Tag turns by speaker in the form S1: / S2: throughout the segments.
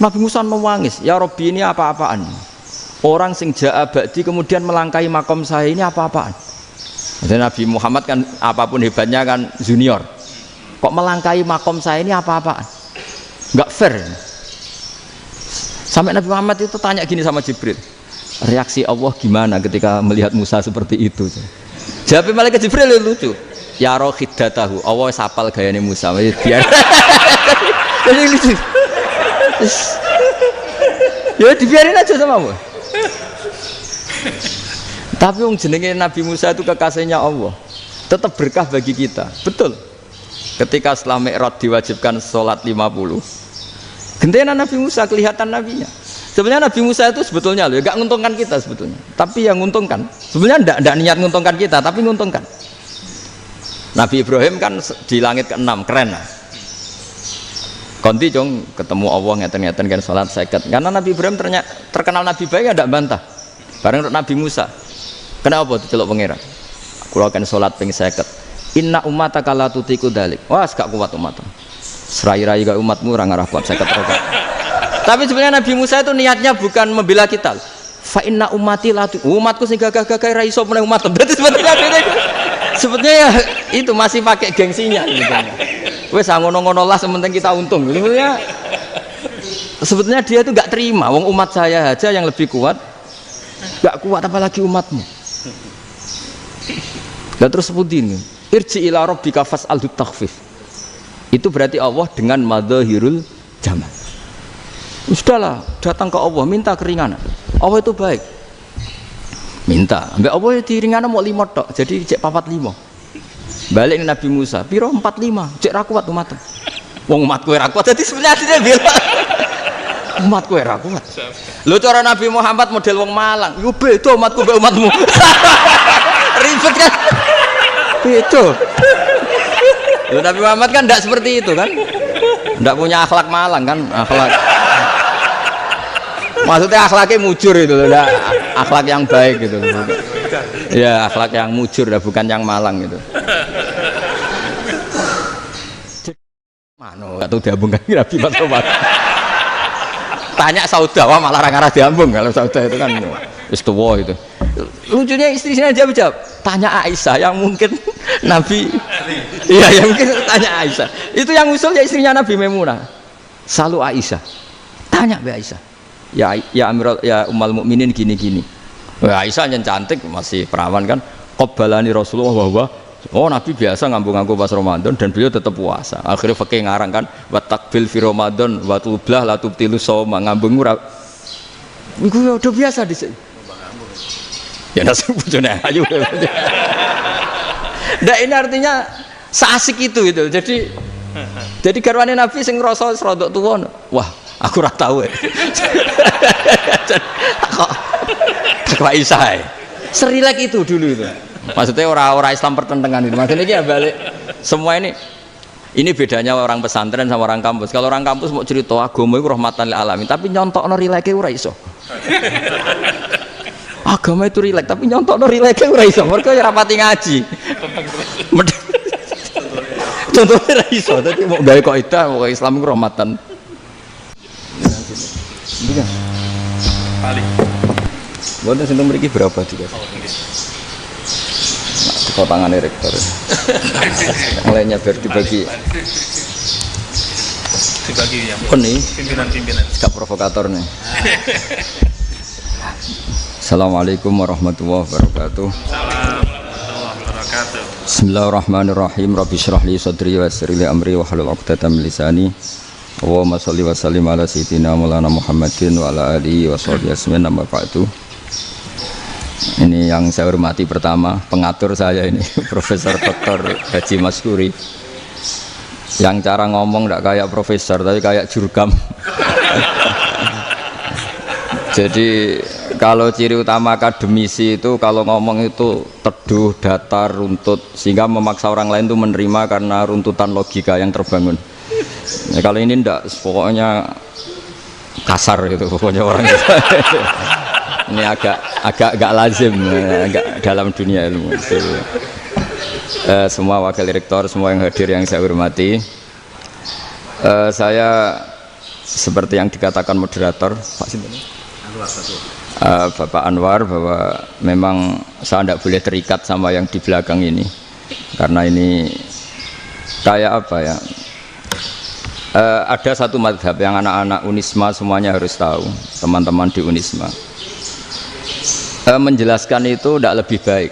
S1: Nabi Musa menangis, ya Robbi ini apa-apaan? Orang sing ja'a ba'di kemudian melangkahi makom saya ini apa-apaan? Jadi Nabi Muhammad kan apapun hebatnya kan junior. Kok melangkahi makom saya ini apa-apaan? Enggak fair. Sampai Nabi Muhammad itu tanya gini sama Jibril, reaksi Allah gimana ketika melihat Musa seperti itu? Jawab malaikat Jibril lucu. Ya roh khiddatahu, Allah sapal gayane Musa. Biar. Jadi lucu. Ya dibiarin aja sama Allah. Tapi yang jenenge Nabi Musa itu kekasihnya Allah, tetap berkah bagi kita. Betul. Ketika setelah Mi'raj diwajibkan sholat 50, gentena Nabi Musa kelihatan nabinya. Sebenarnya Nabi Musa itu sebetulnya loh, gak menguntungkan kita sebetulnya. Tapi yang menguntungkan, sebenarnya tidak niat menguntungkan kita, tapi menguntungkan. Nabi Ibrahim kan di langit ke-6, keren lah. Konti jong ketemu Allah ngeten-ngeten kan sholat seket. Karena Nabi Ibrahim terkenal Nabi baik ya tidak bantah. Bareng Nabi Musa, kenapa diceluk pangeran? Kulo akan sholat ping seket. Inna umataka la tutiku dalik. Wah, gak kuat umatmu. Serai-rai gak umatmu ora ngarah kuat 50 rokaat. Tapi sebenarnya Nabi Musa itu niatnya bukan membela kita. Fa inna ummati la umatku sing gagah-gagah ra iso meneh umat. Berarti sebetulnya ya itu masih pakai gengsinya gitu. Wes ngono-ngono lah sementing kita untung. Sebetulnya dia itu gak terima wong umat saya aja yang lebih kuat. Gak kuat apalagi umatmu. Dan terus sebutin irji ila rabbika fas'al takhfif. Itu berarti Allah dengan madzahirul jamal. Sudahlah, datang ke Allah minta keringanan. Allah itu baik. Minta, ambek Allah diringana mau 5 tok, jadi cek 45. Balik Nabi Musa, piro 45, cek ra kuat umat. Wong umatku ra kuat, jadi sebenarnya dia bilang umatku ra kuat. Lho cara Nabi Muhammad model wong Malang, yo beda umatku mbek umatmu. Ribet kan? Itu. Lho Nabi Muhammad kan tidak seperti itu kan? Tidak punya akhlak Malang kan? Akhlak. Maksudnya akhlaknya mujur itu loh, akhlak yang baik gitu. Ya akhlak yang mujur, bukan yang Malang gitu. Mano, atau diambung kan Nabi Muhammad. Tanya Sauda, wah malah orang arah diambung kalau Sauda itu kan istiwa itu. Lucunya istrinya jawab, tanya Aisyah yang mungkin Nabi, iya yang mungkin tanya Aisyah. Itu yang usulnya istrinya Nabi Maimunah. Selalu Aisyah, tanya Mbak Aisyah. Ya Amirul ya Ummul Mukminin gini-gini. Wah Aisyah yang cantik masih perawan kan. Qabbalani Rasulullah bahwa oh Nabi biasa ngambung-ngambung pas Ramadan dan beliau tetap puasa. Akhirnya fakih ngarang kan wa takbil fi Ramadan wa tublah la tubtilu shauma ngambung ora. Iku ya udah biasa di sini. Ya nasi bojone ayu. Nah ini artinya seasik itu gitu. Jadi garwane Nabi sing ngrasa rodok tuwa. Wah, aku ora tahu. Kok Aisyah. Serilek itu dulu itu. Maksudnya orang Islam pertentangan itu. Maksudnya ini ya balik semua ini bedanya orang pesantren sama orang kampus. Kalau orang kampus mau cerita agama itu rahmatan lil alamin, tapi nyontokno rileke ora iso. Agama itu rilek, tapi nyontokno rileke ora iso. Mergo ya rapati ngaji. Contohnya ora iso, dadi mau gawe kaidah kok Islam itu rahmatan. Iya. Paling. Boten seneng mriki berapa juga? Potongan rektor yang lainnya biar dibagi ya ini pimpinan sikap provokator nih. Assalamualaikum warahmatullahi wabarakatuh. Bismillahirrahmanirrahim. Rabbi shrah li sadri wa yassir li amri wahlul 'uqdatam min lisani. Allahumma sholli wa sallim ala sayyidina Maulana Muhammadin wa ala alihi wa sahbihi ajmain. Amma ba'du. Ini yang saya hormati pertama, pengatur saya ini Profesor Dr. Haji Maskuri, yang cara ngomong tidak kayak profesor tapi kayak jurkam. Jadi kalau ciri utama akademisi itu kalau ngomong itu teduh, datar, runtut, sehingga memaksa orang lain itu menerima karena runtutan logika yang terbangun. Ya, kalau ini tidak, pokoknya kasar gitu, pokoknya orang itu. Ini agak lazim, agak dalam dunia ilmu. Semua wakil rektor, semua yang hadir yang saya hormati, saya seperti yang dikatakan moderator Pak Sinten Bapak Anwar, bahwa memang saya tidak boleh terikat sama yang di belakang ini karena ini kayak apa ya, ada satu madhab yang anak-anak Unisma semuanya harus tahu, teman-teman di Unisma menjelaskan itu tidak lebih baik.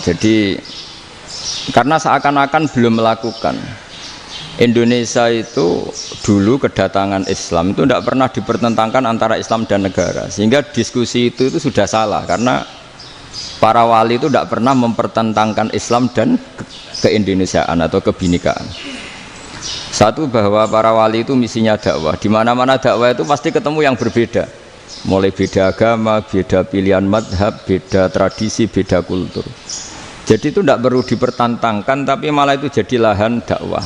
S1: Jadi karena seakan-akan belum melakukan. Indonesia itu dulu kedatangan Islam itu tidak pernah dipertentangkan antara Islam dan negara, sehingga diskusi itu sudah salah karena para wali itu tidak pernah mempertentangkan Islam dan keindonesiaan atau kebinekaan. Satu, bahwa para wali itu misinya dakwah, di mana-mana dakwah itu pasti ketemu yang berbeda, mulai beda agama, beda pilihan madhab, beda tradisi, beda kultur. Jadi itu tidak perlu dipertentangkan, tapi malah itu jadi lahan dakwah.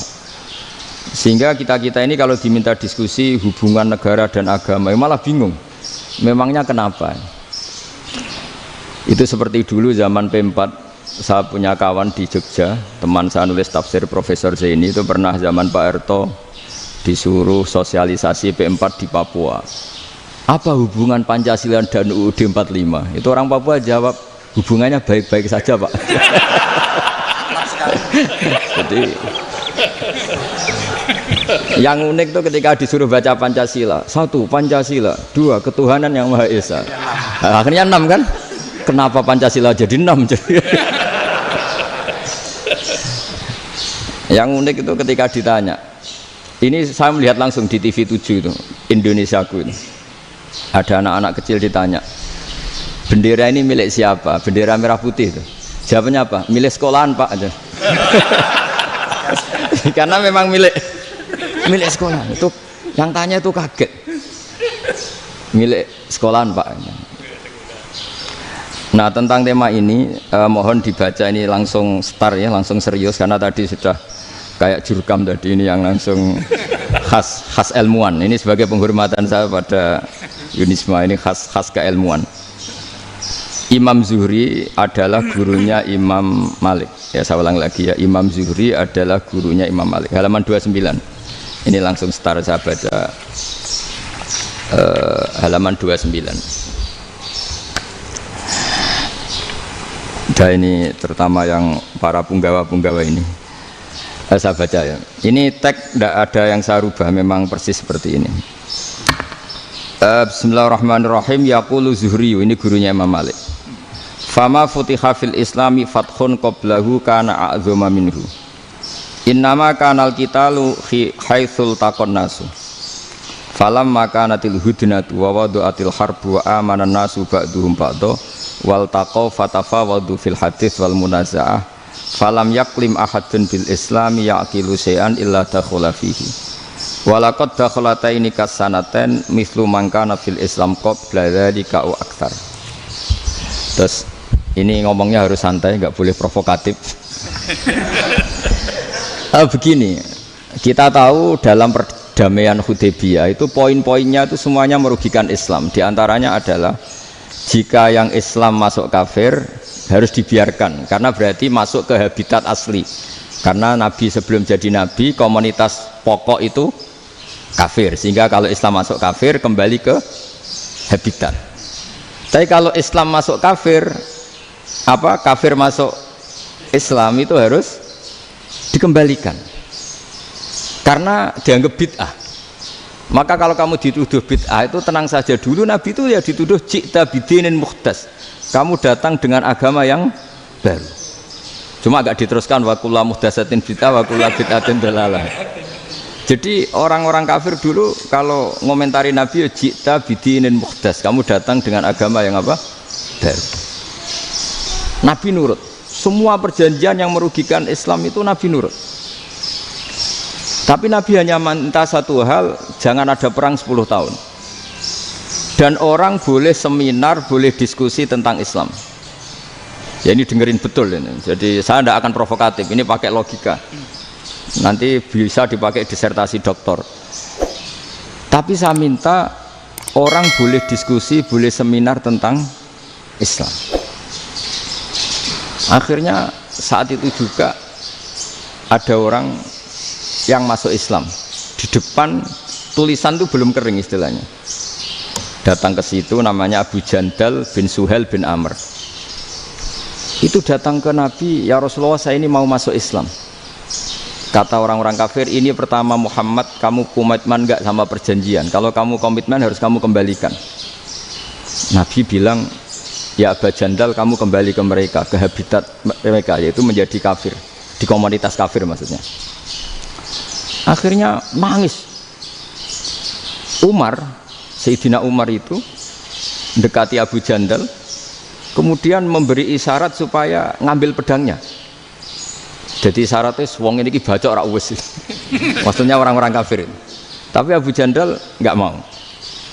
S1: Sehingga kita-kita ini kalau diminta diskusi hubungan negara dan agama malah bingung, memangnya kenapa. Itu seperti dulu zaman P4, saya punya kawan di Jogja, teman saya nulis tafsir Profesor Zaini, itu pernah zaman Pak Erto disuruh sosialisasi P4 di Papua. Apa hubungan Pancasila dan UUD 45? Itu orang Papua jawab, hubungannya baik-baik saja Pak. Jadi yang unik itu ketika disuruh baca Pancasila, 1 Pancasila, 2 ketuhanan yang Maha Esa. Nah, akhirnya 6 kan? Kenapa Pancasila jadi 6? Yang unik itu ketika ditanya, ini saya melihat langsung di TV 7 itu, Indonesiaku itu, ada anak-anak kecil ditanya, bendera ini milik siapa? Bendera merah putih itu. Jawabannya apa? Milik sekolahan Pak aja. Karena memang milik sekolah. Itu yang tanya itu kaget. Milik sekolahan Pak. Nah, tentang tema ini mohon dibaca ini langsung start ya, langsung serius karena tadi sudah kayak jurkam tadi, ini yang langsung khas ilmuwan. Ini sebagai penghormatan saya pada Unisma, ini khas keilmuan. Imam Zuhri adalah gurunya Imam Malik. Ya, saya ulang lagi ya, Imam Zuhri adalah gurunya Imam Malik. Halaman 29. Ini langsung start saya baca halaman 29. Dan ini terutama yang para punggawa-punggawa ini. Saya baca ya. Ini teks tidak ada yang saya rubah, memang persis seperti ini. Bismillahirrahmanirrahim. Yaqulu Zuhri, ini gurunya Imam Malik. Fama futiha fil islami fathun qablahu kana a'zama minhu. Innama kanal qitalu haitsul taqon nasu. Falamma kanatil hudnatu wa wadu'atil harbu wa amana nasu ba'duhum ba'du wal taqaw fatafawadu fil hadits wal munaza'ah. Falam yaklim ahadun bil islami yaqilu syai'an illa dakhala fihi. Walaqad dakhalataini kasanaten mislu man kana fil islam qabla dzalika wa aktsar. Terus ini ngomongnya harus santai, nggak boleh provokatif. Begini, kita tahu dalam perdamaian Hudaybiyah itu poin-poinnya itu semuanya merugikan Islam. Di antaranya adalah jika yang Islam masuk kafir harus dibiarkan, karena berarti masuk ke habitat asli. Karena Nabi sebelum jadi Nabi, komunitas pokok itu kafir, sehingga kalau Islam masuk kafir kembali ke habitat. Tapi kalau Islam masuk kafir, kafir masuk Islam itu harus dikembalikan karena dianggap bid'ah. Maka kalau kamu dituduh bid'ah itu tenang saja dulu, Nabi itu ya dituduh ji'ta bidinin muhdas, kamu datang dengan agama yang baru. Cuma agak diteruskan wa kullu muhdasatin bid'ah wa kullu bid'atin dalalah. Jadi orang-orang kafir dulu kalau ngomentari Nabi ya ji'ta bidinin muhdas, kamu datang dengan agama yang apa? Baru. Nabi nurut. Semua perjanjian yang merugikan Islam itu Nabi nurut. Tapi Nabi hanya minta satu hal, jangan ada perang 10 tahun. Dan orang boleh seminar, boleh diskusi tentang Islam. Ya ini dengerin betul ini. Jadi saya tidak akan provokatif, ini pakai logika. Nanti bisa dipakai disertasi doktor. Tapi saya minta orang boleh diskusi, boleh seminar tentang Islam. Akhirnya saat itu juga ada orang yang masuk Islam di depan tulisan itu belum kering istilahnya. Datang ke situ namanya Abu Jandal bin Suhail bin Amr. Itu datang ke Nabi, ya Rasulullah saya ini mau masuk Islam. Kata orang-orang kafir, ini pertama Muhammad, kamu komitmen enggak sama perjanjian? Kalau kamu komitmen harus kamu kembalikan. Nabi bilang, ya Abu Jandal kamu kembali ke mereka, ke habitat mereka, yaitu menjadi kafir, di komunitas kafir maksudnya. Akhirnya nangis. Umar, Sayyidina Umar itu mendekati Abu Jandal, kemudian memberi isyarat supaya ngambil pedangnya. Jadi isyaratnya wong ini baca ora wis. Maksudnya orang-orang kafir. Tapi Abu Jandal nggak mau.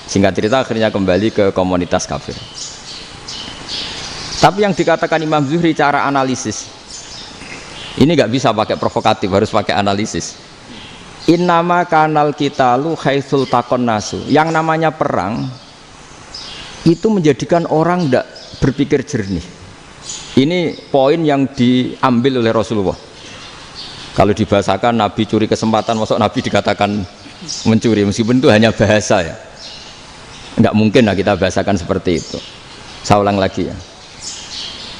S1: Singkat cerita akhirnya kembali ke komunitas kafir. Tapi yang dikatakan Imam Zuhri cara analisis ini nggak bisa pakai provokatif, harus pakai analisis. Innama kanal qitalu haitsul taqon nasu. Yang namanya perang itu menjadikan orang tidak berpikir jernih. Ini poin yang diambil oleh Rasulullah. Kalau dibahasakan Nabi curi kesempatan, masuk Nabi dikatakan mencuri, meskipun itu hanya bahasa ya. Enggak mungkin lah kita bahasakan seperti itu. Saya ulang lagi ya.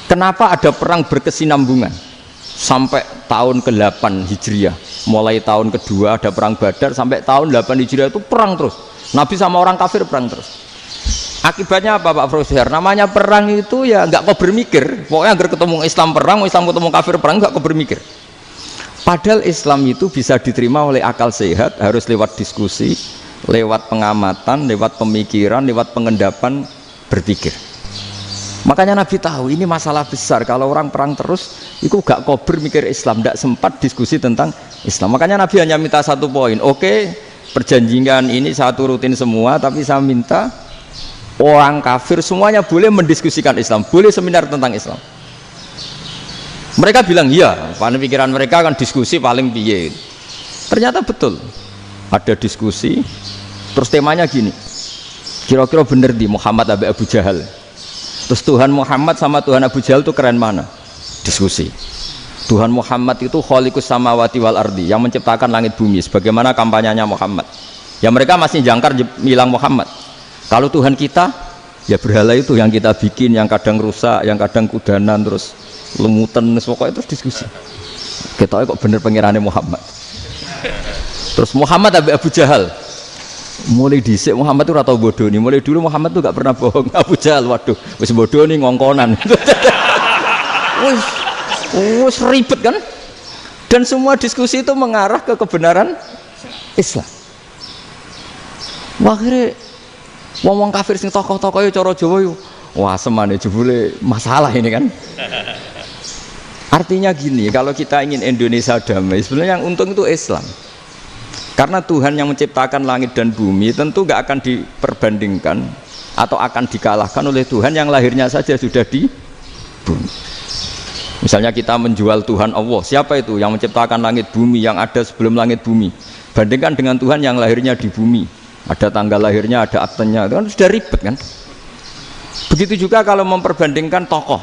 S1: Kenapa ada perang berkesinambungan sampai tahun ke-8 Hijriah? Mulai tahun kedua ada perang Badar sampai tahun 8 Hijriah itu perang terus. Nabi sama orang kafir perang terus. Akibatnya apa Pak Profesor? Namanya perang itu ya nggak kau bermikir. Pokoknya agar ketemu Islam perang, Islam ketemu kafir perang nggak kau bermikir. Padahal Islam itu bisa diterima oleh akal sehat, harus lewat diskusi, lewat pengamatan, lewat pemikiran, lewat pengendapan berpikir. Makanya Nabi tahu ini masalah besar. Kalau orang perang terus, itu gak kober mikir Islam, tidak sempat diskusi tentang Islam. Makanya Nabi hanya minta satu poin. Oke, perjanjian ini saya turutin semua, tapi saya minta orang kafir semuanya boleh mendiskusikan Islam, boleh seminar tentang Islam. Mereka bilang iya, pada pikiran mereka kan diskusi paling piye. Ternyata betul, ada diskusi. Terus temanya gini, kira-kira bener di Muhammad Abu Jahal. Terus Tuhan Muhammad sama Tuhan Abu Jahal itu keren mana? Diskusi. Tuhan Muhammad itu khaliqus samawati wal ardi, yang menciptakan langit bumi. Sebagaimana kampanyenya Muhammad. Ya mereka masih jangkar bilang Muhammad. Kalau Tuhan kita, ya berhala itu yang kita bikin, yang kadang rusak, yang kadang kudanan, terus lemutan, pokoknya terus diskusi. Kita kok bener pengirannya Muhammad. Terus Muhammad Abu Jahal. Mulai dhisik Muhammad itu ratau bodoh nih. Mulai dulu Muhammad tuh gak pernah bohong. Abu Jahal, waduh, wis bodoh nih ngongkonan. Wis ribet kan? Dan semua diskusi itu mengarah ke kebenaran Islam. Akhirnya ngomong kafir sing tokoh-tokoh cara Jawa yo, wah semane jebule masalah ini kan. Artinya gini, kalau kita ingin Indonesia damai, sebenarnya yang untung itu Islam. Karena Tuhan yang menciptakan langit dan bumi tentu gak akan diperbandingkan atau akan dikalahkan oleh Tuhan yang lahirnya saja sudah di bumi. Misalnya kita menjual Tuhan Allah, siapa itu yang menciptakan langit bumi, yang ada sebelum langit bumi, bandingkan dengan Tuhan yang lahirnya di bumi, ada tanggal lahirnya, ada aktenya, itu kan sudah ribet kan. Begitu juga kalau memperbandingkan tokoh,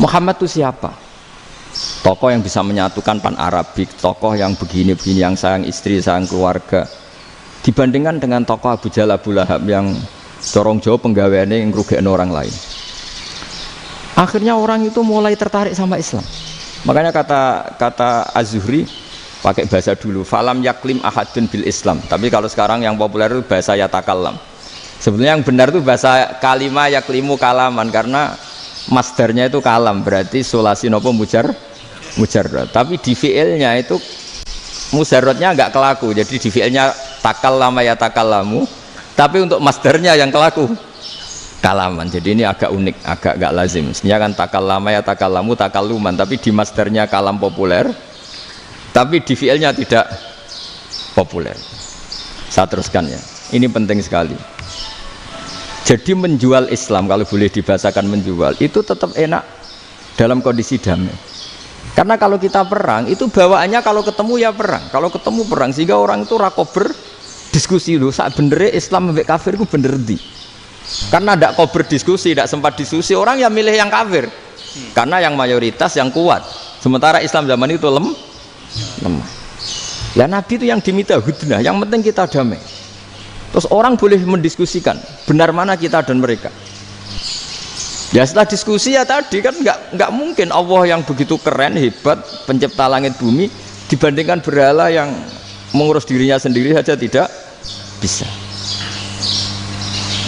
S1: Muhammad itu siapa? Tokoh yang bisa menyatukan pan Arabik, tokoh yang begini-begini, yang sayang istri, sayang keluarga, dibandingkan dengan tokoh Abu Jahal, Abu Lahab yang corong jauh penggaweannya yang ngerugikan orang lain. Akhirnya orang itu mulai tertarik sama Islam. Makanya kata Az-Zuhri pakai bahasa dulu, falam yaklim ahadun bil Islam. Tapi kalau sekarang yang populer itu bahasa yatakallam. Sebenarnya yang benar itu bahasa kalimah yaklimu kalaman, karena masdarnya itu kalam, berarti sulasi nopo mujarrad. Tapi di fiilnya itu mujarradnya enggak kelaku. Jadi di fiilnya takallama yatakallamu, tapi untuk masdarnya yang kelaku kalaman. Jadi ini agak unik, agak gak lazim. Sebenarnya kan takallama yatakallamu takalluman, tapi di masdarnya kalam populer, tapi di fiilnya tidak populer. Saya teruskan ya. Ini penting sekali. Jadi menjual Islam, kalau boleh dibahasakan menjual, itu tetap enak dalam kondisi damai. Karena kalau kita perang, itu bawaannya kalau ketemu ya perang. Kalau ketemu perang, sehingga orang itu rakober diskusi dulu. Saat benernya Islam sampai kafir itu bener di. Karena tidak kober diskusi, tidak sempat diskusi, orang yang milih yang kafir. Karena yang mayoritas yang kuat. Sementara Islam zaman itu lemah. Lah Nabi itu yang diminta hudnah, yang penting kita damai. Terus orang boleh mendiskusikan benar mana kita dan mereka. Ya setelah diskusi ya tadi kan nggak mungkin Allah yang begitu keren hebat pencipta langit bumi dibandingkan berhala yang mengurus dirinya sendiri saja tidak bisa.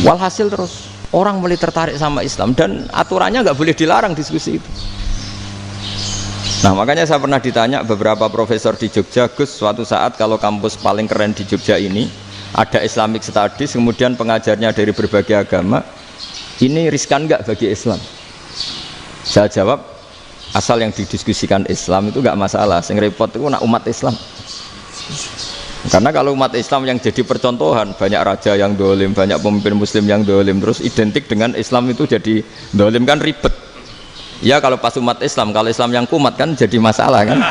S1: Walhasil terus orang mulai tertarik sama Islam dan aturannya nggak boleh dilarang diskusi itu. Nah makanya saya pernah ditanya beberapa profesor di Jogja, Gus suatu saat kalau kampus paling keren di Jogja ini ada Islamic Studies kemudian pengajarnya dari berbagai agama, ini riskan nggak bagi Islam? Saya jawab asal yang didiskusikan Islam itu nggak masalah, yang repot itu nak umat Islam. Karena kalau umat Islam yang jadi percontohan, banyak raja yang dolim, banyak pemimpin muslim yang dolim, terus identik dengan Islam itu jadi dolim kan ribet. Ya kalau pas umat Islam, kalau Islam yang kumat kan jadi masalah kan.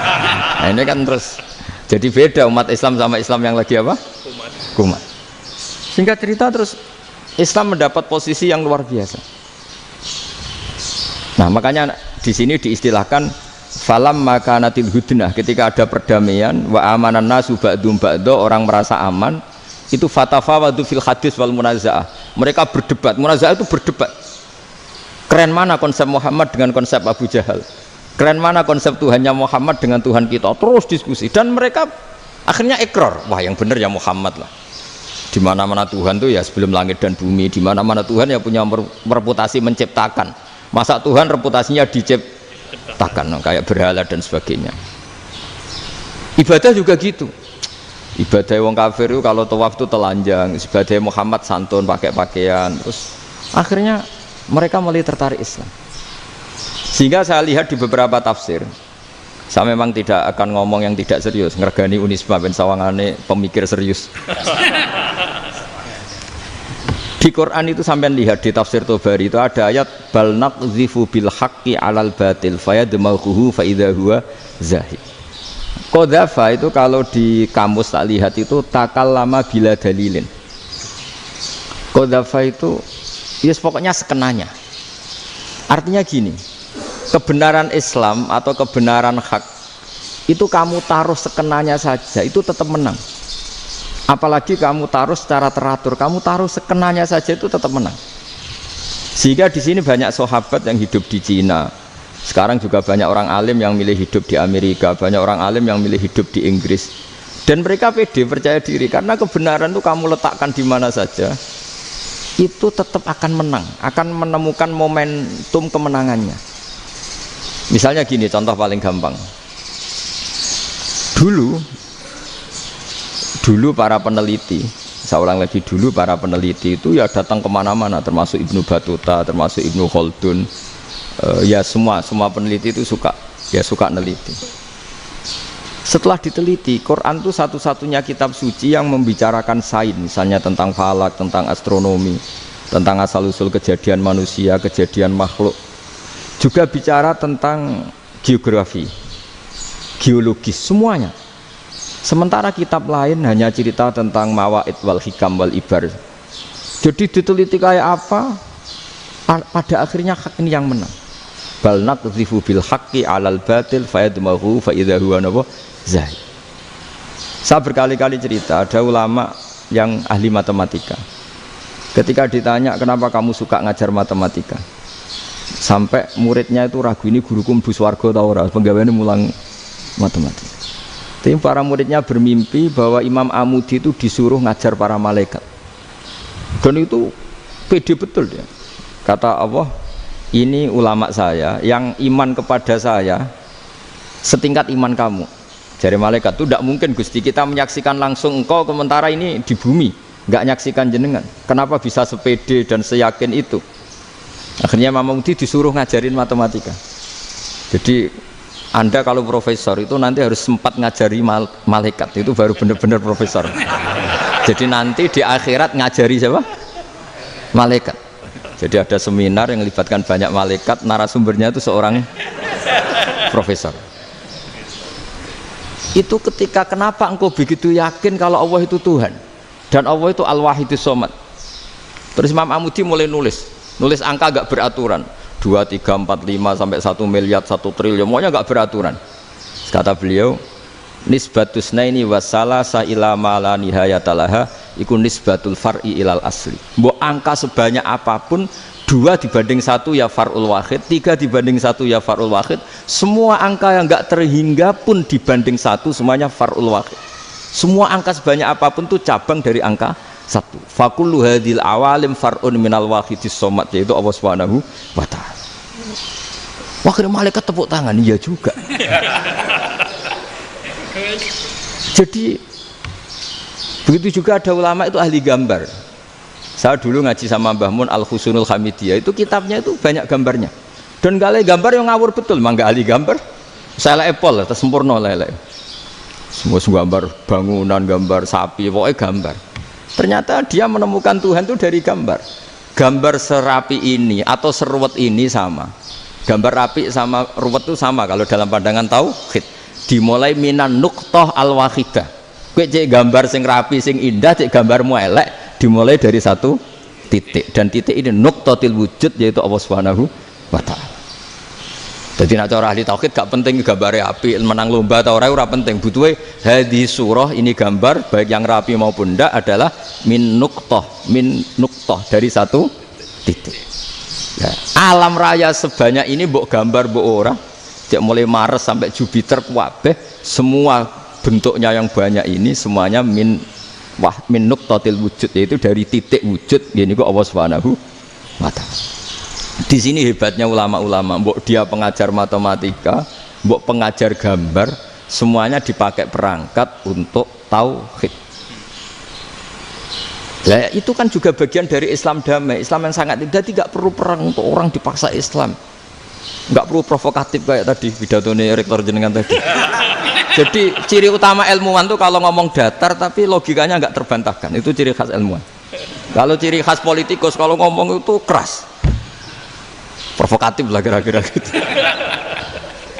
S1: Nah ini kan terus jadi beda umat Islam sama Islam yang lagi apa? Kumat. Singkat cerita terus Islam mendapat posisi yang luar biasa. Nah makanya di sini diistilahkan falam makanatil hudnah, ketika ada perdamaian wa amanan nasu ba'dum ba'do, orang merasa aman, itu fatafawadu fil hadis wal munazaah, mereka berdebat. Munazaah itu berdebat, keren mana konsep Muhammad dengan konsep Abu Jahal, keren mana konsep Tuhannya Muhammad dengan Tuhan kita, terus diskusi dan mereka akhirnya ikrar, wah yang benar ya Muhammad lah. Di mana-mana Tuhan tuh ya sebelum langit dan bumi, di mana-mana Tuhan ya punya reputasi menciptakan. Masa Tuhan reputasinya diciptakan kayak berhala dan sebagainya. Ibadah juga gitu. Ibadah wong kafir itu kalau tawaf itu telanjang, ibadah Muhammad santun pakai pakaian. Terus akhirnya mereka mulai tertarik Islam. Sehingga saya lihat di beberapa tafsir, saya memang tidak akan ngomong yang tidak serius, ngergani Unisba ben sawangane pemikir serius. Di Quran itu sampean lihat di tafsir Tobari itu ada ayat bal naqzifu bil haqqi 'alal batil fayadmaghuhu fa idza huwa zahid. Qadzafa itu kalau di kamus tak lihat itu takallama bila dalilin. Qadzafa itu ya pokoknya sekenanya. Artinya gini, kebenaran Islam atau kebenaran hak itu kamu taruh sekenanya saja itu tetap menang. Apalagi kamu taruh secara teratur, kamu taruh sekenanya saja itu tetap menang. Sehingga di sini banyak sahabat yang hidup di Cina. Sekarang juga banyak orang alim yang milih hidup di Amerika, banyak orang alim yang milih hidup di Inggris. Dan mereka pede, percaya diri karena kebenaran itu kamu letakkan di mana saja, itu tetap akan menang, akan menemukan momentum kemenangannya. Misalnya gini, contoh paling gampang. Dulu para peneliti, saya ulang lagi, dulu para peneliti itu ya datang kemana-mana, termasuk Ibnu Battuta, termasuk Ibnu Khaldun, ya semua peneliti itu suka neliti. Setelah diteliti, Quran itu satu-satunya kitab suci yang membicarakan sains, misalnya tentang falak, tentang astronomi, tentang asal-usul kejadian manusia, kejadian makhluk, juga bicara tentang geografi, geologis, semuanya. Sementara kitab lain hanya cerita tentang mawaid wal hikam wal ibar. Jadi diteliti kayak apa, pada akhirnya hak ini yang menang. Bal naqdhifu bil haqqi 'alal batil fayadmaghu fa idza huwa zahid. Saya berkali-kali cerita, ada ulama yang ahli matematika. Ketika ditanya kenapa kamu suka ngajar matematika, sampai muridnya itu ragu, ini guruku mlebu swarga ta ora, penggaweane mulang matematika. Tapi para muridnya bermimpi bahwa Imam Amudi itu disuruh ngajar para malaikat. Dan itu pede betul dia. Kata Allah, ini ulama saya yang iman kepada saya setingkat iman kamu. Jadi malaikat itu tidak mungkin Gusti, kita menyaksikan langsung engkau sementara ini di bumi, nggak nyaksikan jenengan. Kenapa bisa sepede dan seyakin itu? Akhirnya Imam Amudi disuruh ngajarin matematika. Jadi Anda kalau profesor itu nanti harus sempat ngajari malaikat, itu baru benar-benar profesor. Jadi nanti di akhirat ngajari siapa? Malaikat. Jadi ada seminar yang melibatkan banyak malaikat, narasumbernya itu seorang profesor. Itu ketika kenapa engkau begitu yakin kalau Allah itu Tuhan dan Allah itu Al-Wahidus Shomad. Terus Imam Amudi mulai nulis angka gak beraturan. 2, 3, 4, 5 sampai 1 miliar, 1 triliun, semuanya nggak beraturan. Kata beliau, nisbatus naini wasalasa ila ma la nihayatalaha iku nisbatul far'i ilal asli. Mbok angka sebanyak apapun, 2 dibanding 1 ya far'ul wahid, 3 dibanding 1 ya far'ul wahid, semua angka yang enggak terhingga pun dibanding 1 semuanya far'ul wahid. Semua angka sebanyak apapun itu cabang dari angka 1. Fakullu hadil awalim far'un minal wahidis somad, yaitu Allah Subhanahu wa ta'ala. Wakil malaikat tepuk tangan, iya juga. Jadi begitu juga ada ulama itu ahli gambar. Saya dulu ngaji sama Mbah Mun Al-Husunul Hamidiyah, itu kitabnya itu banyak gambarnya. Dan gale gambar yang ngawur betul, mangga ahli gambar. Saya Apple, terus sempurna lele. Semua gambar bangunan, gambar sapi, pokoknya gambar. Ternyata dia menemukan Tuhan itu dari gambar. Gambar serapi ini atau seruwet ini sama. Gambar rapi sama ruwet itu sama kalau dalam pandangan tauhid. Dimulai minan nuqtah al-wahidah. Kowe cek gambar sing rapi, sing indah, cek gambarmu elek, dimulai dari 1 titik. Dan titik ini nuqtatil wujud, yaitu Allah Subhanahu wa ta'ala. Jadi nak cara ahli tauhid gak penting gambare api, menang lomba atau ora penting. Butuhe hadis surah ini gambar baik yang rapi maupun ndak adalah min nuqtah dari 1 titik. Ya, alam raya sebanyak ini mbok gambar mbok ora, cek mulai Mars sampai Jupiter kabeh semua bentuknya yang banyak ini semuanya min nuqtatil wujud, yaitu dari titik wujud. Ini kok Allah Subhanahu wa ta'ala. Di sini hebatnya ulama-ulama, mbok dia pengajar matematika, mbok pengajar gambar, semuanya dipakai perangkat untuk tauhid. Nah, itu kan juga bagian dari Islam damai, Islam yang sangat tidak, tidak perlu perang untuk orang dipaksa Islam, nggak perlu provokatif kayak tadi pidatonya rektor jenengan tadi. Jadi ciri utama ilmuwan tuh kalau ngomong datar tapi logikanya nggak terbantahkan, itu ciri khas ilmuwan. Kalau ciri khas politikus kalau ngomong itu keras, provokatif lah kira-kira gitu.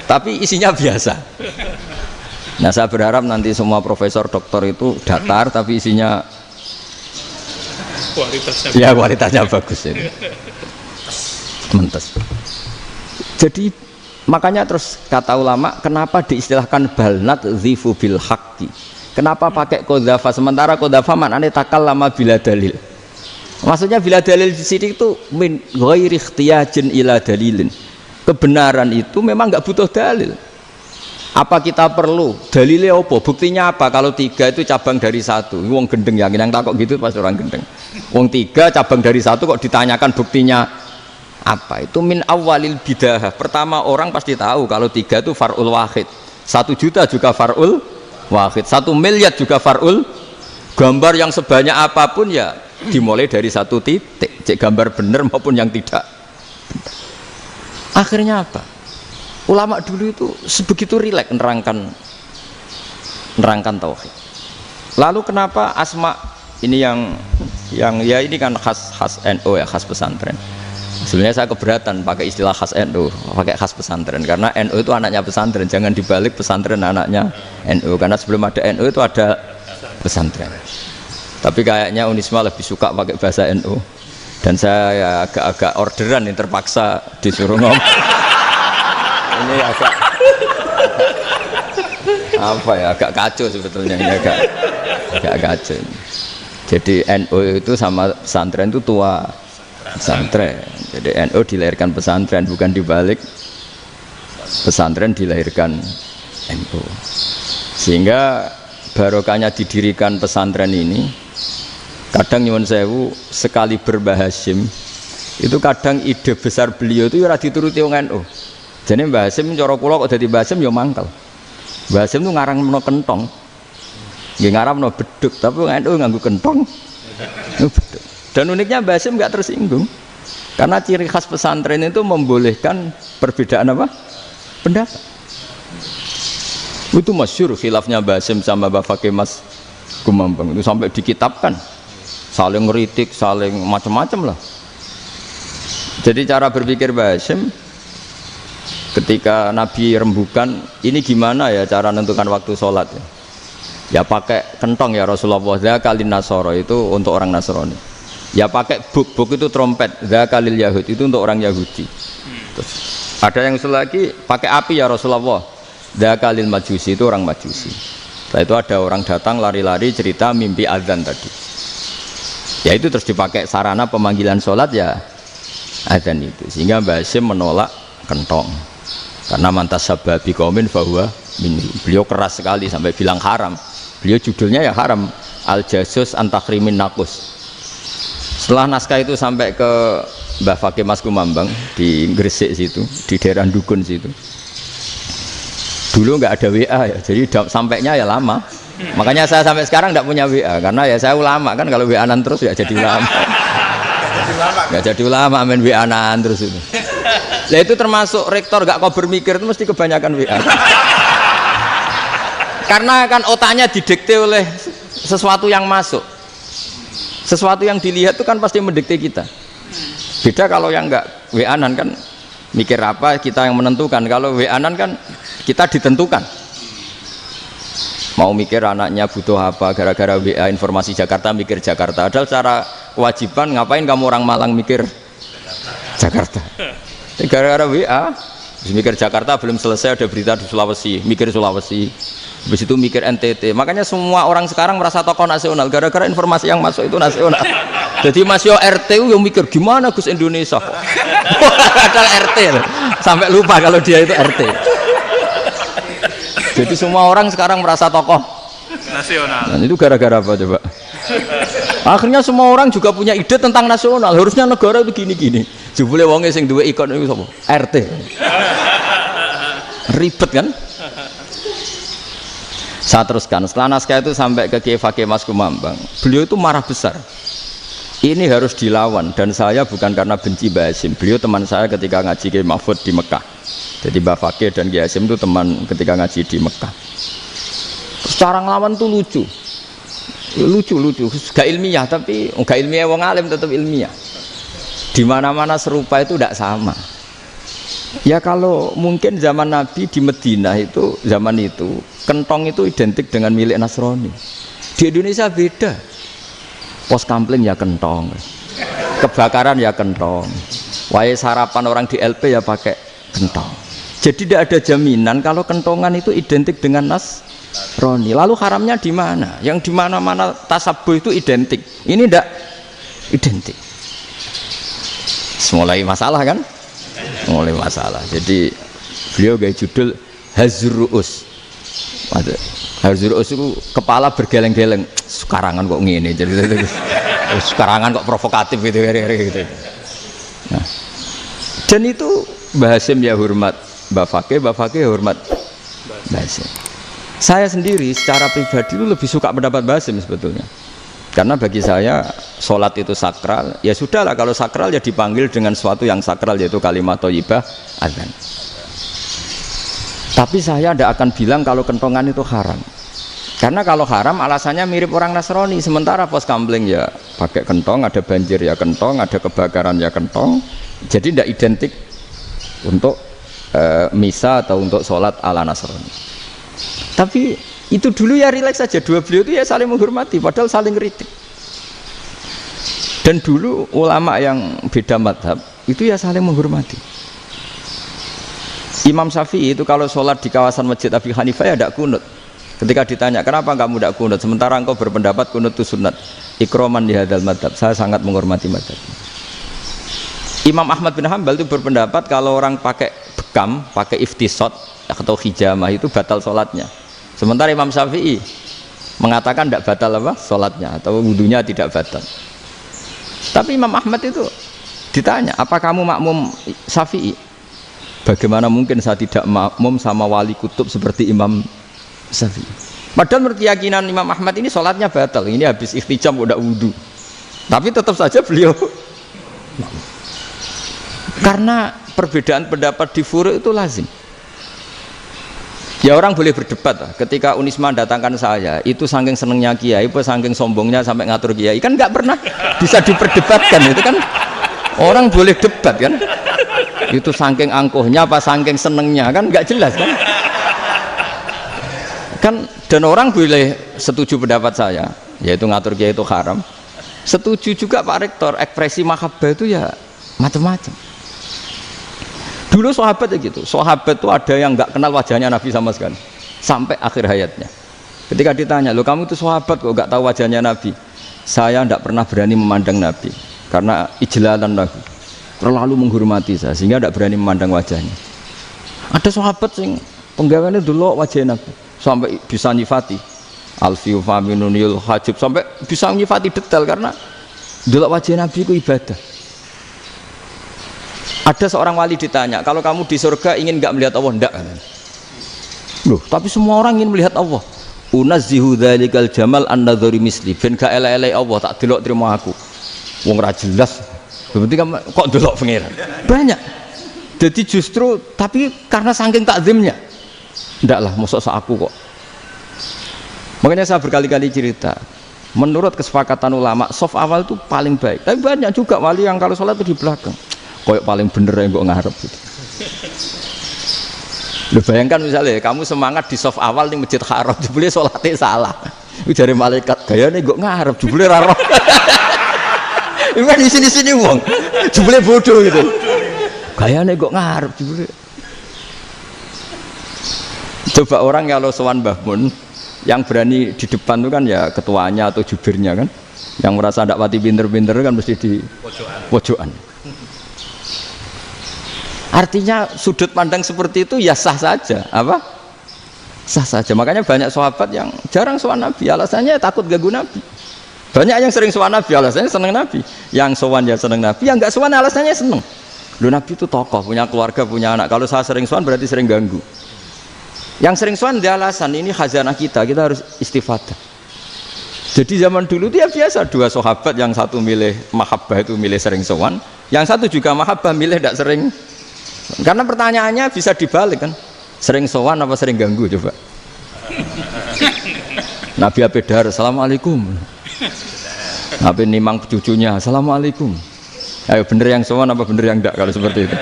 S1: Tapi isinya biasa. Nah, saya berharap nanti semua profesor doktor itu datar tapi isinya kualitasnya bagus ini. Mentes. Jadi makanya terus kata ulama, kenapa diistilahkan balnat zifu bil haqqi? Kenapa pakai qadzafa sementara qadzafa maknane takallama bila dalil? Maksudnya bila dalil di sini itu min ghairi ikhtiyajin ila dalilin. Kebenaran itu memang enggak butuh dalil. Apa kita perlu dalilnya apa? Buktinya apa? Kalau 3 itu cabang dari 1. Wong gendeng yang takok gitu pas orang gendeng. Wong 3 cabang dari 1 kok ditanyakan buktinya apa? Itu min awalil bidah. Pertama orang pasti tahu kalau 3 itu far'ul wahid. 1 juta juga far'ul wahid. 1 miliar juga far'ul. Gambar yang sebanyak apapun ya dimulai dari 1 titik. Cek gambar benar maupun yang tidak. Akhirnya apa? Ulama dulu itu sebegitu rileks nerangkan tauhid. Lalu kenapa asma ini yang ya ini kan khas NU ya, khas pesantren. Sebenarnya saya keberatan pakai istilah khas NU, pakai khas pesantren karena NU itu anaknya pesantren, jangan dibalik pesantren anaknya NU, karena sebelum ada NU itu ada pesantren. Tapi kayaknya Unisma lebih suka pakai bahasa NU dan saya ya agak orderan yang terpaksa disuruh ngomong. Ini agak apa ya, agak kacau sebetulnya, ini agak kacau. Jadi NU itu sama pesantren itu tua pesantren. Jadi NU dilahirkan pesantren, bukan dibalik pesantren dilahirkan NU. Sehingga barokahnya didirikan pesantren ini, kadang nyuwun sewu sekali Mbah Hasyim itu kadang ide besar beliau itu ora dituruti wong NU. Jadi Mbah Hasyim cara kula kok dadi Mbah Hasyim ya mangkel. Mbah Hasyim itu ngarangno kentong. Nggih ngaramno beduk, tapi NU nganggo kentong. Beduk. Dan uniknya Mbah Hasyim enggak tersinggung. Karena ciri khas pesantren itu membolehkan perbedaan apa? Pendapat. Itu masyhur khilafnya Mbah Hasyim sama Mbah Fakih Mas Gumambang itu sampai dikitabkan. Saling ngeritik, saling macam-macam lah. Jadi cara berpikir Mbah Hasyim ketika Nabi rembukan, ini gimana ya cara menentukan waktu sholat ya? Ya pakai kentong ya Rasulullah, zakalin nasoro itu untuk orang Nasrani. Ya pakai buk itu trompet, zakalil Yahud itu untuk orang Yahudi. Terus ada yang usul lagi pakai api ya Rasulullah, Dzakalil majusi, itu orang majusi. Setelah itu ada orang datang lari-lari cerita mimpi azan tadi. Ya itu terus dipakai sarana pemanggilan sholat ya azan itu. Sehingga Mbah Hasyim menolak kentong. Karena mantas sababi qaumin fahuwa minhu. Beliau keras sekali sampai bilang haram. Beliau judulnya ya haram. Al-Jasus Antakhrimin Nakus. Setelah naskah itu sampai ke Mbah Fakih Mas Kumambang di Gresik situ, di daerah Dukun situ. Dulu nggak ada WA ya, jadi sampainya ya lama. Makanya saya sampai sekarang nggak punya WA, karena ya saya ulama kan, kalau WA-an terus ya jadi ulama. Nggak jadi ulama, main WA-an terus itu. Nah itu termasuk rektor nggak kau bermikir itu mesti kebanyakan WA. Karena kan otaknya didikte oleh sesuatu yang masuk. Sesuatu yang dilihat itu kan pasti mendikte kita. Beda kalau yang nggak WA-an kan mikir apa kita yang menentukan. Kalau WA-an kan kita ditentukan. Mau mikir anaknya butuh apa gara-gara WA informasi Jakarta mikir Jakarta. Padahal secara kewajiban ngapain kamu orang Malang mikir Jakarta? Gara-gara WA mikir Jakarta belum selesai ada berita di Sulawesi, mikir Sulawesi. Habis itu mikir NTT. Makanya semua orang sekarang merasa tokoh nasional gara-gara informasi yang masuk itu nasional. Jadi Mas Yo RT yang mikir gimana Gus Indonesia kok. Padahal RT sampai lupa kalau dia itu RT. Jadi semua orang sekarang merasa tokoh nasional. Dan itu gara-gara apa coba? Akhirnya semua orang juga punya ide tentang nasional. Harusnya negara itu gini-gini. Jebule wonge sing duwe ikon itu sapa? RT. Ribet kan? Saya teruskan. Setelah naskah itu sampai ke Kiai Fakih Mas Kumambang. Beliau itu marah besar. Ini harus dilawan, dan saya bukan karena benci Mbah Hasyim. Beliau teman saya ketika ngaji Kiai Mahfud di Mekah. Jadi Mbah Fakih dan Kiai Hasyim itu teman ketika ngaji di Mekah. Secara ngelawan tuh lucu, gak ilmiah, tapi gak ilmiah wong alim tetap ilmiah. Di mana-mana serupa itu tidak sama. Ya kalau mungkin zaman Nabi di Madinah itu zaman itu kentong itu identik dengan milik Nasrani. Di Indonesia beda. Pos kampling ya kentong, kebakaran ya kentong, wae sarapan orang di LP ya pakai kentong. Jadi tidak ada jaminan kalau kentongan itu identik dengan Nasrani. Lalu haramnya di mana? Yang di mana-mana tasabuh itu identik. Ini tidak identik. Mulai masalah kan? Mulai masalah. Jadi beliau gaya judul Hazruus. Hazruus itu kepala bergeleng-geleng. Sekarangan kok ngene jadi sekarangan kok provokatif gitu. Nah, dan itu Mbah Hasyim ya hormat Mbah Fakih hormat Mbah Hasyim. Saya sendiri secara pribadi itu lebih suka pendapat Mbah Hasyim sebetulnya. Karena bagi saya sholat itu sakral. Ya sudahlah kalau sakral ya dipanggil dengan sesuatu yang sakral yaitu kalimat thayyibah azan. Tapi saya tidak akan bilang kalau kentongan itu haram. Karena kalau haram alasannya mirip orang Nasrani. Sementara pos kampling ya pakai kentong, ada banjir ya kentong, ada kebakaran ya kentong. Jadi tidak identik untuk misa atau untuk sholat ala Nasrani. Tapi itu dulu ya rileks saja. Dua beliau itu ya saling menghormati, padahal saling kritik. Dan dulu ulama yang beda madhab itu ya saling menghormati. Imam Syafi'i itu kalau sholat di kawasan Masjid Abi Hanifah ya tidak kunut. Ketika ditanya kenapa kamu tidak kunut sementara engkau berpendapat kunut itu sunat, ikroman di hadal madhab, saya sangat menghormati madhab. Imam Ahmad bin Hanbal itu berpendapat kalau orang pakai bekam, pakai iftisot atau hijamah itu batal sholatnya. Sementara Imam Syafi'i mengatakan tidak batal apa sholatnya atau wudunya tidak batal. Tapi Imam Ahmad itu ditanya, apa kamu makmum Syafi'i? Bagaimana mungkin saya tidak makmum sama wali kutub seperti Imam Syafi'i? Padahal menurut keyakinan Imam Ahmad ini sholatnya batal. Ini habis ikhtijam udah wudu. Tapi tetap saja beliau karena perbedaan pendapat di furu' itu lazim. Ya orang boleh berdebat lah. Ketika Unisma datangkan saya, itu saking senengnya kiai, saking sombongnya sampai ngatur kiai, kan nggak pernah bisa diperdebatkan. Itu kan orang boleh debat kan? Itu saking angkuhnya apa saking senengnya kan nggak jelas kan? Kan dan orang boleh setuju pendapat saya, yaitu ngatur kiai itu haram. Setuju juga Pak Rektor, ekspresi mahabbah itu ya macam-macam. Dulu sahabat ya gitu, sahabat itu ada yang nggak kenal wajahnya Nabi sama sekali sampai akhir hayatnya. Ketika ditanya, lo kamu itu sahabat kok nggak tahu wajahnya Nabi? Saya tidak pernah berani memandang Nabi karena ijlalan Nabi, terlalu menghormati saya sehingga tidak berani memandang wajahnya. Ada sahabat yang penggawaannya dulu wajah Nabi sampai bisa nyifati alfiu faminunil hajib, sampai bisa nyifati detail karena dulu wajah Nabi itu ibadah. Ada seorang wali ditanya, kalau kamu di surga ingin nggak melihat Allah? Enggak. Loh, tapi semua orang ingin melihat Allah. Unazzihu dzalikal jamal an-nadhari misli, ben gak elek-elek Allah tak delok terima aku. Wong ra jelas. Berarti kok delok pangeran. Banyak. Jadi justru tapi karena saking takzimnya. Ndaklah mosok sak aku kok. Makanya saya berkali-kali cerita, menurut kesepakatan ulama, soft awal itu paling baik. Tapi banyak juga wali yang kalau sholat itu di belakang. Koyok paling bener yang gue ngarep gitu. Lu bayangkan misalnya kamu semangat di soft awal di Masjid Haram, jebule sholatnya salah. Itu dari malaikat gayane gue ngarep, jebule ra roh. Itu kan di sini-sini wong, jebule bodoh gitu. Gayane gue ngarep jebule. Coba orang kalau sowan Mbah Mun, yang berani di depan itu kan ya ketuanya atau jubirnya kan, yang merasa ndak pati pinter-pinter kan mesti di pojokan. Artinya sudut pandang seperti itu ya sah saja, apa? Sah saja. Makanya banyak sahabat yang jarang sowan Nabi, alasannya takut ganggu Nabi. Banyak yang sering sowan Nabi, alasannya seneng Nabi. Yang sowan ya seneng Nabi, yang enggak sowan alasannya seneng. Loh, Nabi itu tokoh, punya keluarga, punya anak. Kalau saya sering sowan berarti sering ganggu. Yang sering sowan dia alasan ini khazanah kita harus istifadah. Jadi zaman dulu dia biasa, dua sahabat, yang satu milih mahabbah itu milih sering sowan, yang satu juga mahabbah milih tidak sering. Karena pertanyaannya bisa dibalik kan, sering sowan apa sering ganggu coba. Nabi Abedar, assalamualaikum. Nabi nimang cucunya, assalamualaikum. Ayo bener yang sowan apa bener yang enggak kalau seperti itu.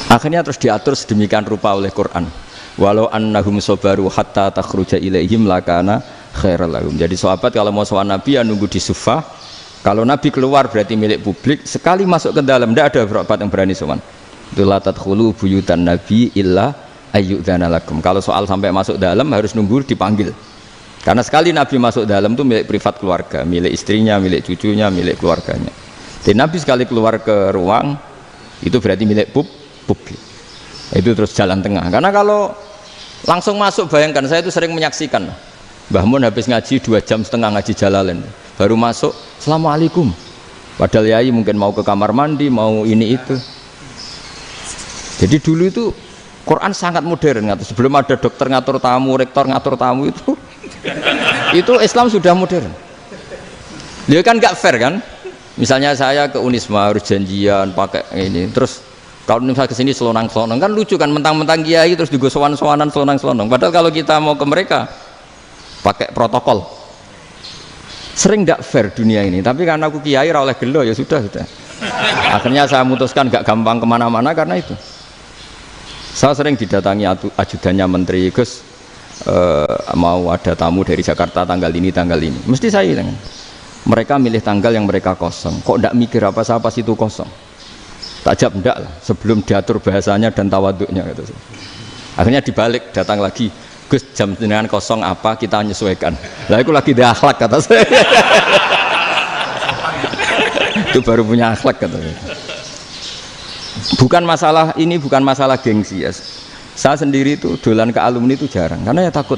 S1: Akhirnya terus diatur sedemikian rupa oleh Quran. Walau annahum sabaru hatta takhruja ilaihim lakana khairal lahum. Jadi sahabat kalau mau sowan Nabi ya nunggu di sufah. Kalau Nabi keluar berarti milik publik, sekali masuk ke dalam tidak ada sahabat yang berani sowan. La tadkhulu buyutan Nabi illa ayyudzana lakum. Kalau soal sampai masuk dalam harus nunggu dipanggil. Karena sekali Nabi masuk dalam itu milik privat keluarga, milik istrinya, milik cucunya, milik keluarganya. Jadi Nabi sekali keluar ke ruang itu berarti milik publik. Itu terus jalan tengah. Karena kalau langsung masuk, bayangkan saya itu sering menyaksikan. Mbah Mun habis ngaji 2,5 jam ngaji Jalalain. Baru masuk, assalamualaikum. Padahal yai mungkin mau ke kamar mandi, mau ini itu. Jadi dulu itu Quran sangat modern. Sebelum ada dokter ngatur tamu, rektor ngatur tamu itu Islam sudah modern. Dia kan nggak fair kan? Misalnya saya ke Unisma harus janjian pakai ini, terus kalau misalnya kesini selonang-selonang kan lucu kan, mentang-mentang kiai terus juga sowan-sowanan selonang-selonang. Padahal kalau kita mau ke mereka pakai protokol. Sering tidak fair dunia ini, tapi karena aku kiai ra oleh gelo ya sudah. Akhirnya saya memutuskan gak gampang kemana-mana karena itu. Saya sering didatangi ajudannya menteri, Gus mau ada tamu dari Jakarta tanggal ini, mesti saya bilang, mereka milih tanggal yang mereka kosong, kok tidak mikir apa itu kosong. Tak jawab enggak lah, sebelum diatur bahasanya dan tawaduknya gitu. Akhirnya dibalik, datang lagi, Gus jam dengan kosong apa kita menyesuaikan. Lah itu lagi dia akhlak kata saya. Itu baru punya akhlak kata saya. Bukan masalah ini, bukan masalah gengsi ya. Saya sendiri itu dolan ke alumni itu jarang karena ya takut.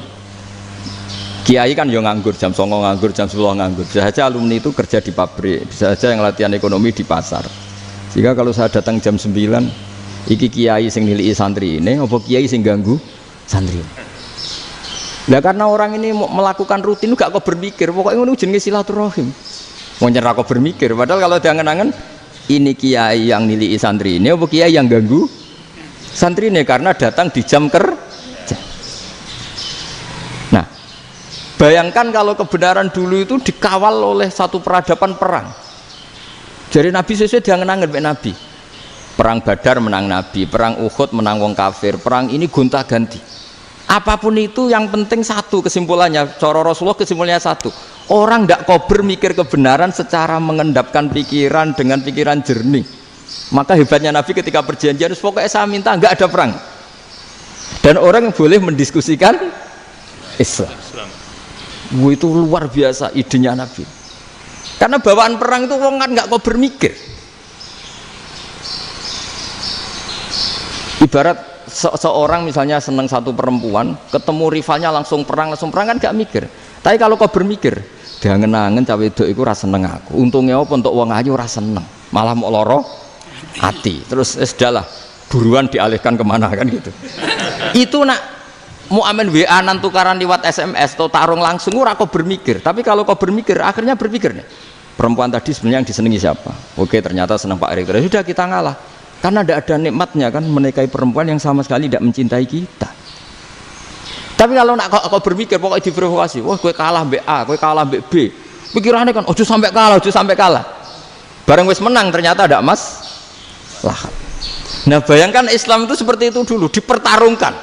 S1: Kiai kan yo nganggur, jam 09.00 nganggur, jam 10 nganggur. Bisa saja alumni itu kerja di pabrik, bisa saja yang latihan ekonomi di pasar. Sehingga kalau saya datang jam 9, iki kiai sing nilai santri ini, apa kiai sing ganggu santri. Nah karena orang ini melakukan rutin gak kok berpikir, pokoknya ngono jenenge silaturahim. Mau nyerah kok berpikir, padahal kalau diangen-angen ini kiai yang nilai santri ini, apa kiai yang ganggu santri ini karena datang di jam kerja. Nah, bayangkan kalau kebenaran dulu itu dikawal oleh satu peradaban perang. Jadi Nabi sesuai diangen-angen Pak Nabi. Perang Badar menang Nabi, perang Uhud menang wong kafir, perang ini gonta-ganti. Apapun itu yang penting satu kesimpulannya, cara Rasulullah kesimpulannya satu, orang tidak kober mikir kebenaran secara mengendapkan pikiran dengan pikiran jernih. Maka hebatnya Nabi ketika perjanjian, pokoknya saya minta nggak ada perang. Dan orang yang boleh mendiskusikan Islam. Itu luar biasa idenya Nabi. Karena bawaan perang itu orang kan nggak kok bermikir. Ibarat seorang misalnya senang satu perempuan, ketemu rivalnya langsung perang kan nggak mikir. Tapi kalau kau bermikir, dia ngenangen cawe wedok iku ora seneng aku. Untungnya apa untuk wong ayu ora seneng, malah mau loro hati. Terus sudahlah, buruan dialihkan kemana kan gitu. Itu nak mau amen WA nan tukaran lewat SMS atau tarung langsung ora kau bermikir. Tapi kalau kau bermikir, akhirnya berpikir nih. Perempuan tadi sebenarnya yang disenangi siapa? Oke, ternyata senang Pak Erik. Sudah kita ngalah. Karena tidak ada nikmatnya kan menikahi perempuan yang sama sekali tidak mencintai kita. Tapi kalau nak kau berpikir pokoknya diprovokasi, wah gue kalah mbak A, gue kalah mbak B, pikirannya kan, ojo sampai kalah. Bareng wis menang ternyata ada masalah. Nah bayangkan Islam itu seperti itu dulu, dipertarungkan.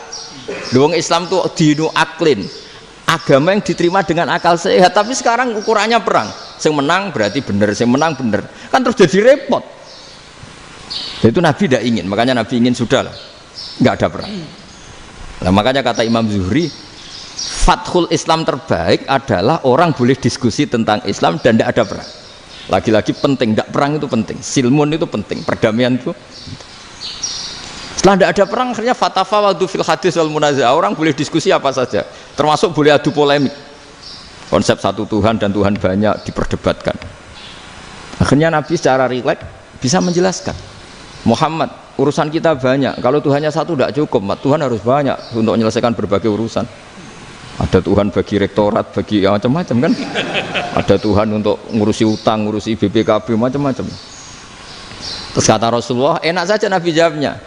S1: Doang Islam itu dinu aklin, agama yang diterima dengan akal sehat. Tapi sekarang ukurannya perang, yang menang berarti benar, yang menang benar, kan terus jadi repot. Itu Nabi tidak ingin, makanya Nabi ingin sudah lah, nggak ada perang. Nah, makanya kata Imam Zuhri, fathul Islam terbaik adalah orang boleh diskusi tentang Islam dan tidak ada perang. Lagi-lagi penting, tidak perang itu penting, silmun itu penting, perdamaian itu. Setelah tidak ada perang, akhirnya fatafawadu fil hadis wal munazah, orang boleh diskusi apa saja, termasuk boleh adu polemik. Konsep satu Tuhan dan Tuhan banyak diperdebatkan. Akhirnya Nabi secara rileks bisa menjelaskan, Muhammad, urusan kita banyak, kalau Tuhannya satu tidak cukup, Tuhan harus banyak untuk menyelesaikan berbagai urusan. Ada Tuhan bagi rektorat, bagi macam-macam kan, ada Tuhan untuk ngurusi utang, ngurusi BPKB, macam-macam. Terus kata Rasulullah, enak saja Nabi jawabnya,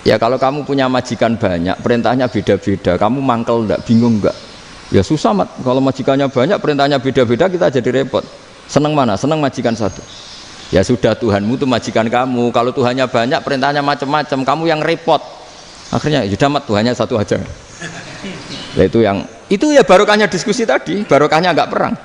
S1: ya kalau kamu punya majikan banyak, perintahnya beda-beda, kamu mangkel enggak, bingung enggak? Ya susah mat, kalau majikannya banyak, perintahnya beda-beda, kita jadi repot. Seneng mana? Seneng majikan satu. Ya sudah, Tuhanmu itu majikan kamu, kalau Tuhannya banyak perintahnya macam-macam, kamu yang repot. Akhirnya ya sudah mat, Tuhannya satu aja. Nah, itu ya barokahnya diskusi tadi, barokahnya enggak perang.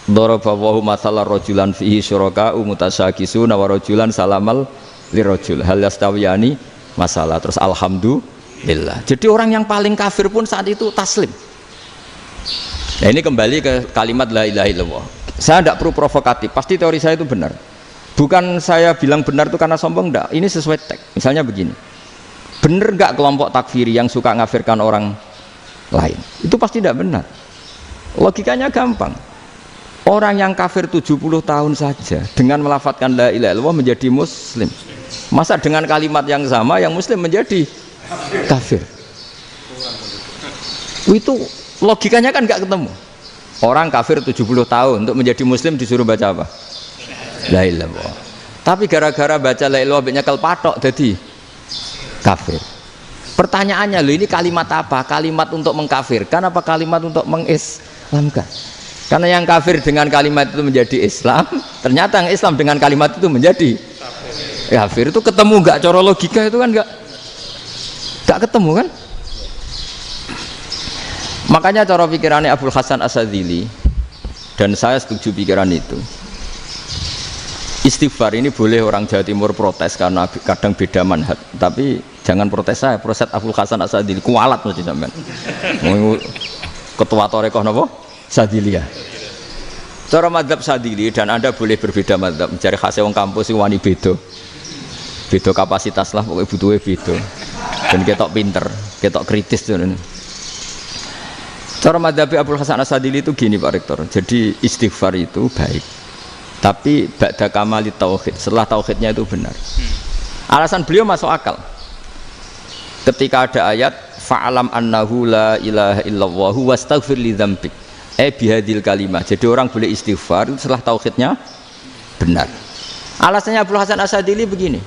S1: Daraballahu mathalan rajulan fihi syuraka'u mutasyakisuna wa rajulan salamal lirajul hal yastawiyani masalah. Terus alhamdulillah. Jadi orang yang paling kafir pun saat itu taslim. Nah ini kembali ke kalimat la ilaha illallah. Saya tidak perlu provokatif, pasti teori saya itu benar. Bukan saya bilang benar itu karena sombong, enggak. Ini sesuai teks. Misalnya begini, benar enggak kelompok takfiri yang suka ngafirkan orang lain? Itu pasti tidak benar. Logikanya gampang. Orang yang kafir 70 tahun saja dengan melafadzkan la ilaha illallah menjadi muslim. Masa dengan kalimat yang sama yang muslim menjadi kafir? Itu logikanya kan enggak ketemu. Orang kafir 70 tahun untuk menjadi muslim disuruh baca apa? La ilaha illallah. Tapi gara-gara baca la ilaha illallah nyekel patok jadi kafir. Pertanyaannya, loh ini kalimat apa? Kalimat untuk mengkafirkan apa kalimat untuk mengislamkan? Karena yang kafir dengan kalimat itu menjadi Islam, ternyata yang Islam dengan kalimat itu menjadi kafir. Itu ketemu nggak? Cara logika itu kan nggak ketemu kan? Makanya cara pikirannya Abul Hasan As-Sadzili, dan saya setuju pikiran itu. Istighfar ini boleh orang Jawa Timur protes karena kadang beda manhaj, tapi jangan protes saya, protes Abul Hasan As-Sadzili, kualat mesti sampean. Ketua Torekoh napa? Sadziliyah. Cara madzhab Sadzili, dan Anda boleh berbeda madzhab, mencari khasnya wong kampus itu wani beda. Beda kapasitas lah, pokoknya butuhnya beda. Dan ketok pinter, ketok kritis tuh. Cara madzhab Abul Hasan As-Sadzili itu gini Pak Rektor. Jadi istighfar itu baik, tapi ba'da kamali tauhid, setelah tauhidnya itu benar. Alasan beliau masuk akal. Ketika ada ayat fa'alam annahu la ilaha illallah wastaghfir li dzambik. Bihadil kalimah. Jadi orang boleh istighfar setelah tauhidnya benar. Alasannya Abul Hasan As-Sadzili begini.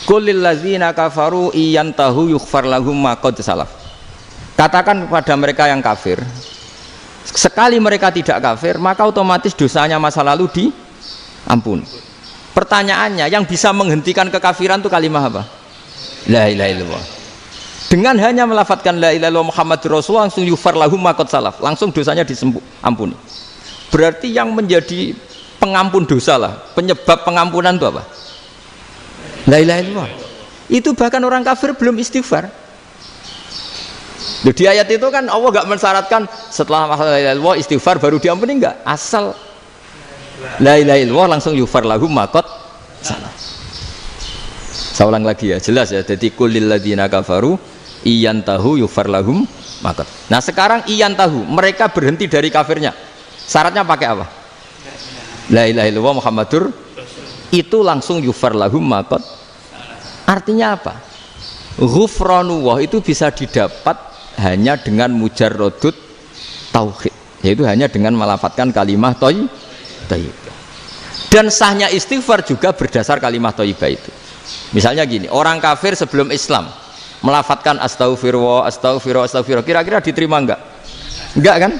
S1: Qul lil ladzina kafaru iyantahu yughfar lahum ma qad salaf. Katakan kepada mereka yang kafir, sekali mereka tidak kafir, maka otomatis dosanya masa lalu diampuni. Pertanyaannya, yang bisa menghentikan kekafiran itu kalimat apa? La ilaha illallah. Dengan hanya melafadzkan la ilaha illallah Muhammadur Rasulullah, langsung yughfar lahum ma qad salaf, langsung dosanya diampuni. Berarti yang menjadi pengampun dosa lah, penyebab pengampunan itu apa? La ilaha illallah. Itu bahkan orang kafir belum istighfar. Di ayat itu kan Allah enggak mensyaratkan setelah la ilaha illallah istighfar baru diampuni, enggak. Asal la ilaha illallah langsung yufar lahum maqad salah. Saya ulang lagi ya, jelas ya. Jadi kulil ladzina kafaru iyantahu yufar lahum maqad. Nah, sekarang iyantahu, mereka berhenti dari kafirnya. Syaratnya pakai apa? La ilaha illallah Muhammadur, itu langsung yufar lahum maqad. Artinya apa? Ghufranullah itu bisa didapat hanya dengan mujarrodut tauhid, yaitu hanya dengan melafadzkan kalimah thayyibah. Dan sahnya istighfar juga berdasar kalimah thayyibah itu. Misalnya gini, orang kafir sebelum Islam melafadzkan astaghfirullah, astaghfirullah, astaghfirullah, kira-kira diterima enggak? Enggak kan?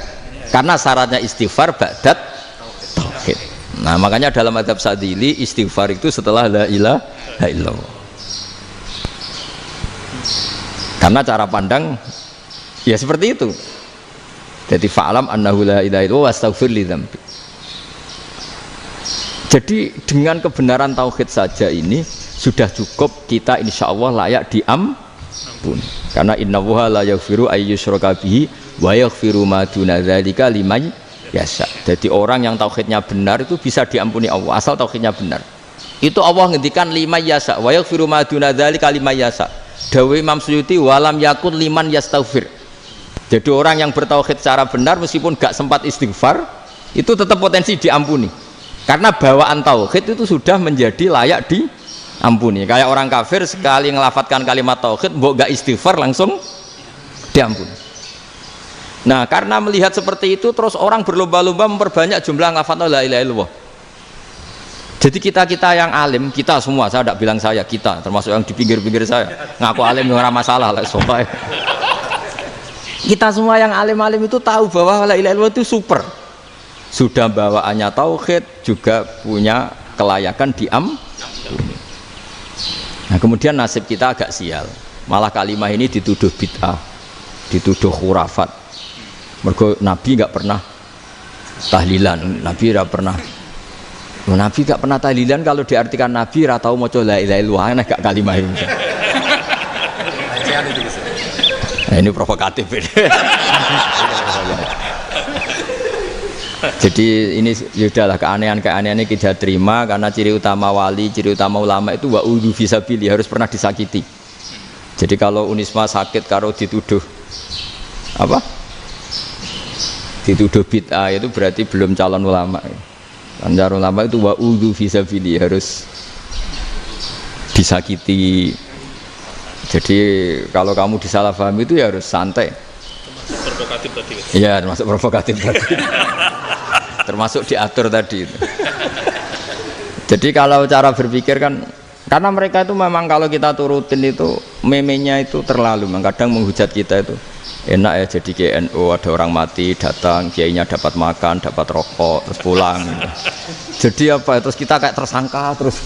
S1: Karena syaratnya istighfar ba'dat tauhid. Nah, makanya dalam mazhab Sadzili istighfar itu setelah la ilaha illallah. Karena cara pandang ya seperti itu. Jadi fa'lam annahu la ilaha illallah wastaghfir li dzambi. Jadi dengan kebenaran tauhid saja ini sudah cukup kita insya Allah layak diampuni. Karena innallaha la yaghfiru ayyusyraka bihi wa yaghfiru ma duna dzalika liman yasha. Jadi orang yang tauhidnya benar itu bisa diampuni Allah asal tauhidnya benar. Itu Allah ngendikan liman yasha wa yaghfiru ma duna dzalika liman yasha. Dawe Imam Suyuti walam yakun liman yastaghfir. Jadi orang yang bertauhid secara benar meskipun gak sempat istighfar itu tetap potensi diampuni. Karena bawaan tauhid itu sudah menjadi layak diampuni. Kayak orang kafir sekali ngelafatkan kalimat tauhid mbok gak istighfar langsung diampuni. Nah, karena melihat seperti itu terus orang berlomba-lomba memperbanyak jumlah ngelafatkan la ilaha illallah. Jadi kita yang alim, kita semua, saya tidak bilang saya, kita termasuk yang di pinggir-pinggir saya ngaku alim nggak masalah lah, sopai. Kita semua yang alim-alim itu tahu bahwa la ilaha illallah itu super. Sudah bawaannya tauhid, juga punya kelayakan diampuni. Nah, kemudian nasib kita agak sial. Malah kalimah ini dituduh bid'ah, dituduh khurafat. Mergo Nabi nggak pernah tahlilan, Nabi nggak pernah. Nabi gak pernah tahlilan, kalau diartikan Nabi ratau maca la ilaha illallah enak gak kalimah ini. Nah, ini provokatif ini. Jadi ini sudahlah keanehan-keanehan ini kita terima karena ciri utama wali, ciri utama ulama itu wa udhu fisabilillah, harus pernah disakiti. Jadi kalau Unisma sakit karo dituduh apa? Dituduh bid'ah itu berarti belum calon ulama. Anjar ulama itu wa udhu fisabilillah, harus disakiti. Jadi kalau kamu disalahpahami itu ya harus santai.
S2: Provokatif tadi.
S1: Iya, termasuk provokatif tadi. Termasuk diatur tadi itu. Jadi kalau cara berpikir kan, karena mereka itu memang kalau kita turutin itu memenya itu terlalu, kadang menghujat kita itu enak ya jadi KNU, ada orang mati datang, kiainya dapat makan, dapat rokok, terus pulang gitu. Jadi apa, terus kita kayak tersangka terus.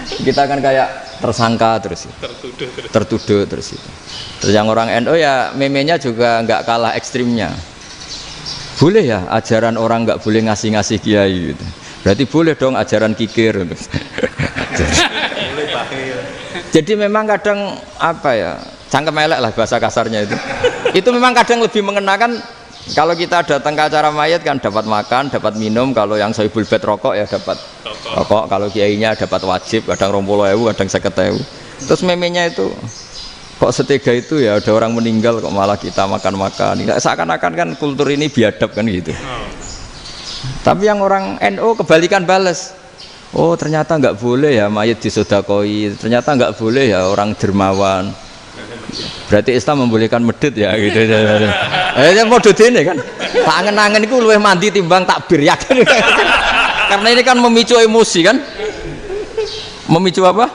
S1: Kita kan kayak tersangka terus, tertuduh terus itu. Terus yang orang NU ya memenya juga nggak kalah ekstrimnya. Boleh ya ajaran orang nggak boleh ngasih-ngasih kiai gitu. Berarti boleh dong ajaran kikir. Jadi memang kadang apa ya, cangkem elek lah bahasa kasarnya itu. Itu memang kadang lebih mengenakan. Kalau kita datang ke acara mayat kan dapat makan, dapat minum. Kalau yang sohibul bed rokok ya dapat rokok. Kalau kiainya dapat wajib, kadang 20.000, kadang 50.000. Terus memenya itu kok setega itu ya, ada orang meninggal kok malah kita makan-makan. Seakan-akan kan kultur ini biadab kan gitu. Tapi yang orang NU kebalikan bales. Oh ternyata nggak boleh ya mayat disodakoi, ternyata nggak boleh ya orang dermawan. Berarti Islam membolehkan medit ya gitu. Modus ini kan. Tak angen-angen itu luwih mandi timbang takbir ya kan. Karena ini kan memicu emosi kan. Memicu apa?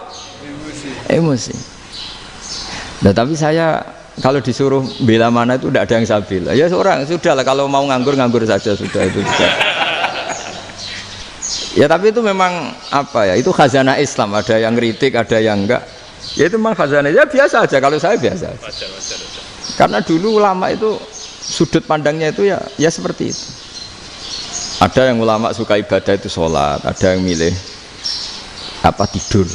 S1: Emosi. Nah tapi saya kalau disuruh bela mana itu tidak ada yang saya bela. Ya seorang sudah lah, kalau mau nganggur saja sudah itu juga. Ya tapi itu memang apa ya, itu khazanah Islam, ada yang kritik ada yang enggak. Ya itu memang khazanah, ya biasa aja, kalau saya biasa aja. Karena dulu ulama itu sudut pandangnya itu ya seperti itu. Ada yang ulama suka ibadah itu sholat, ada yang milih tidur.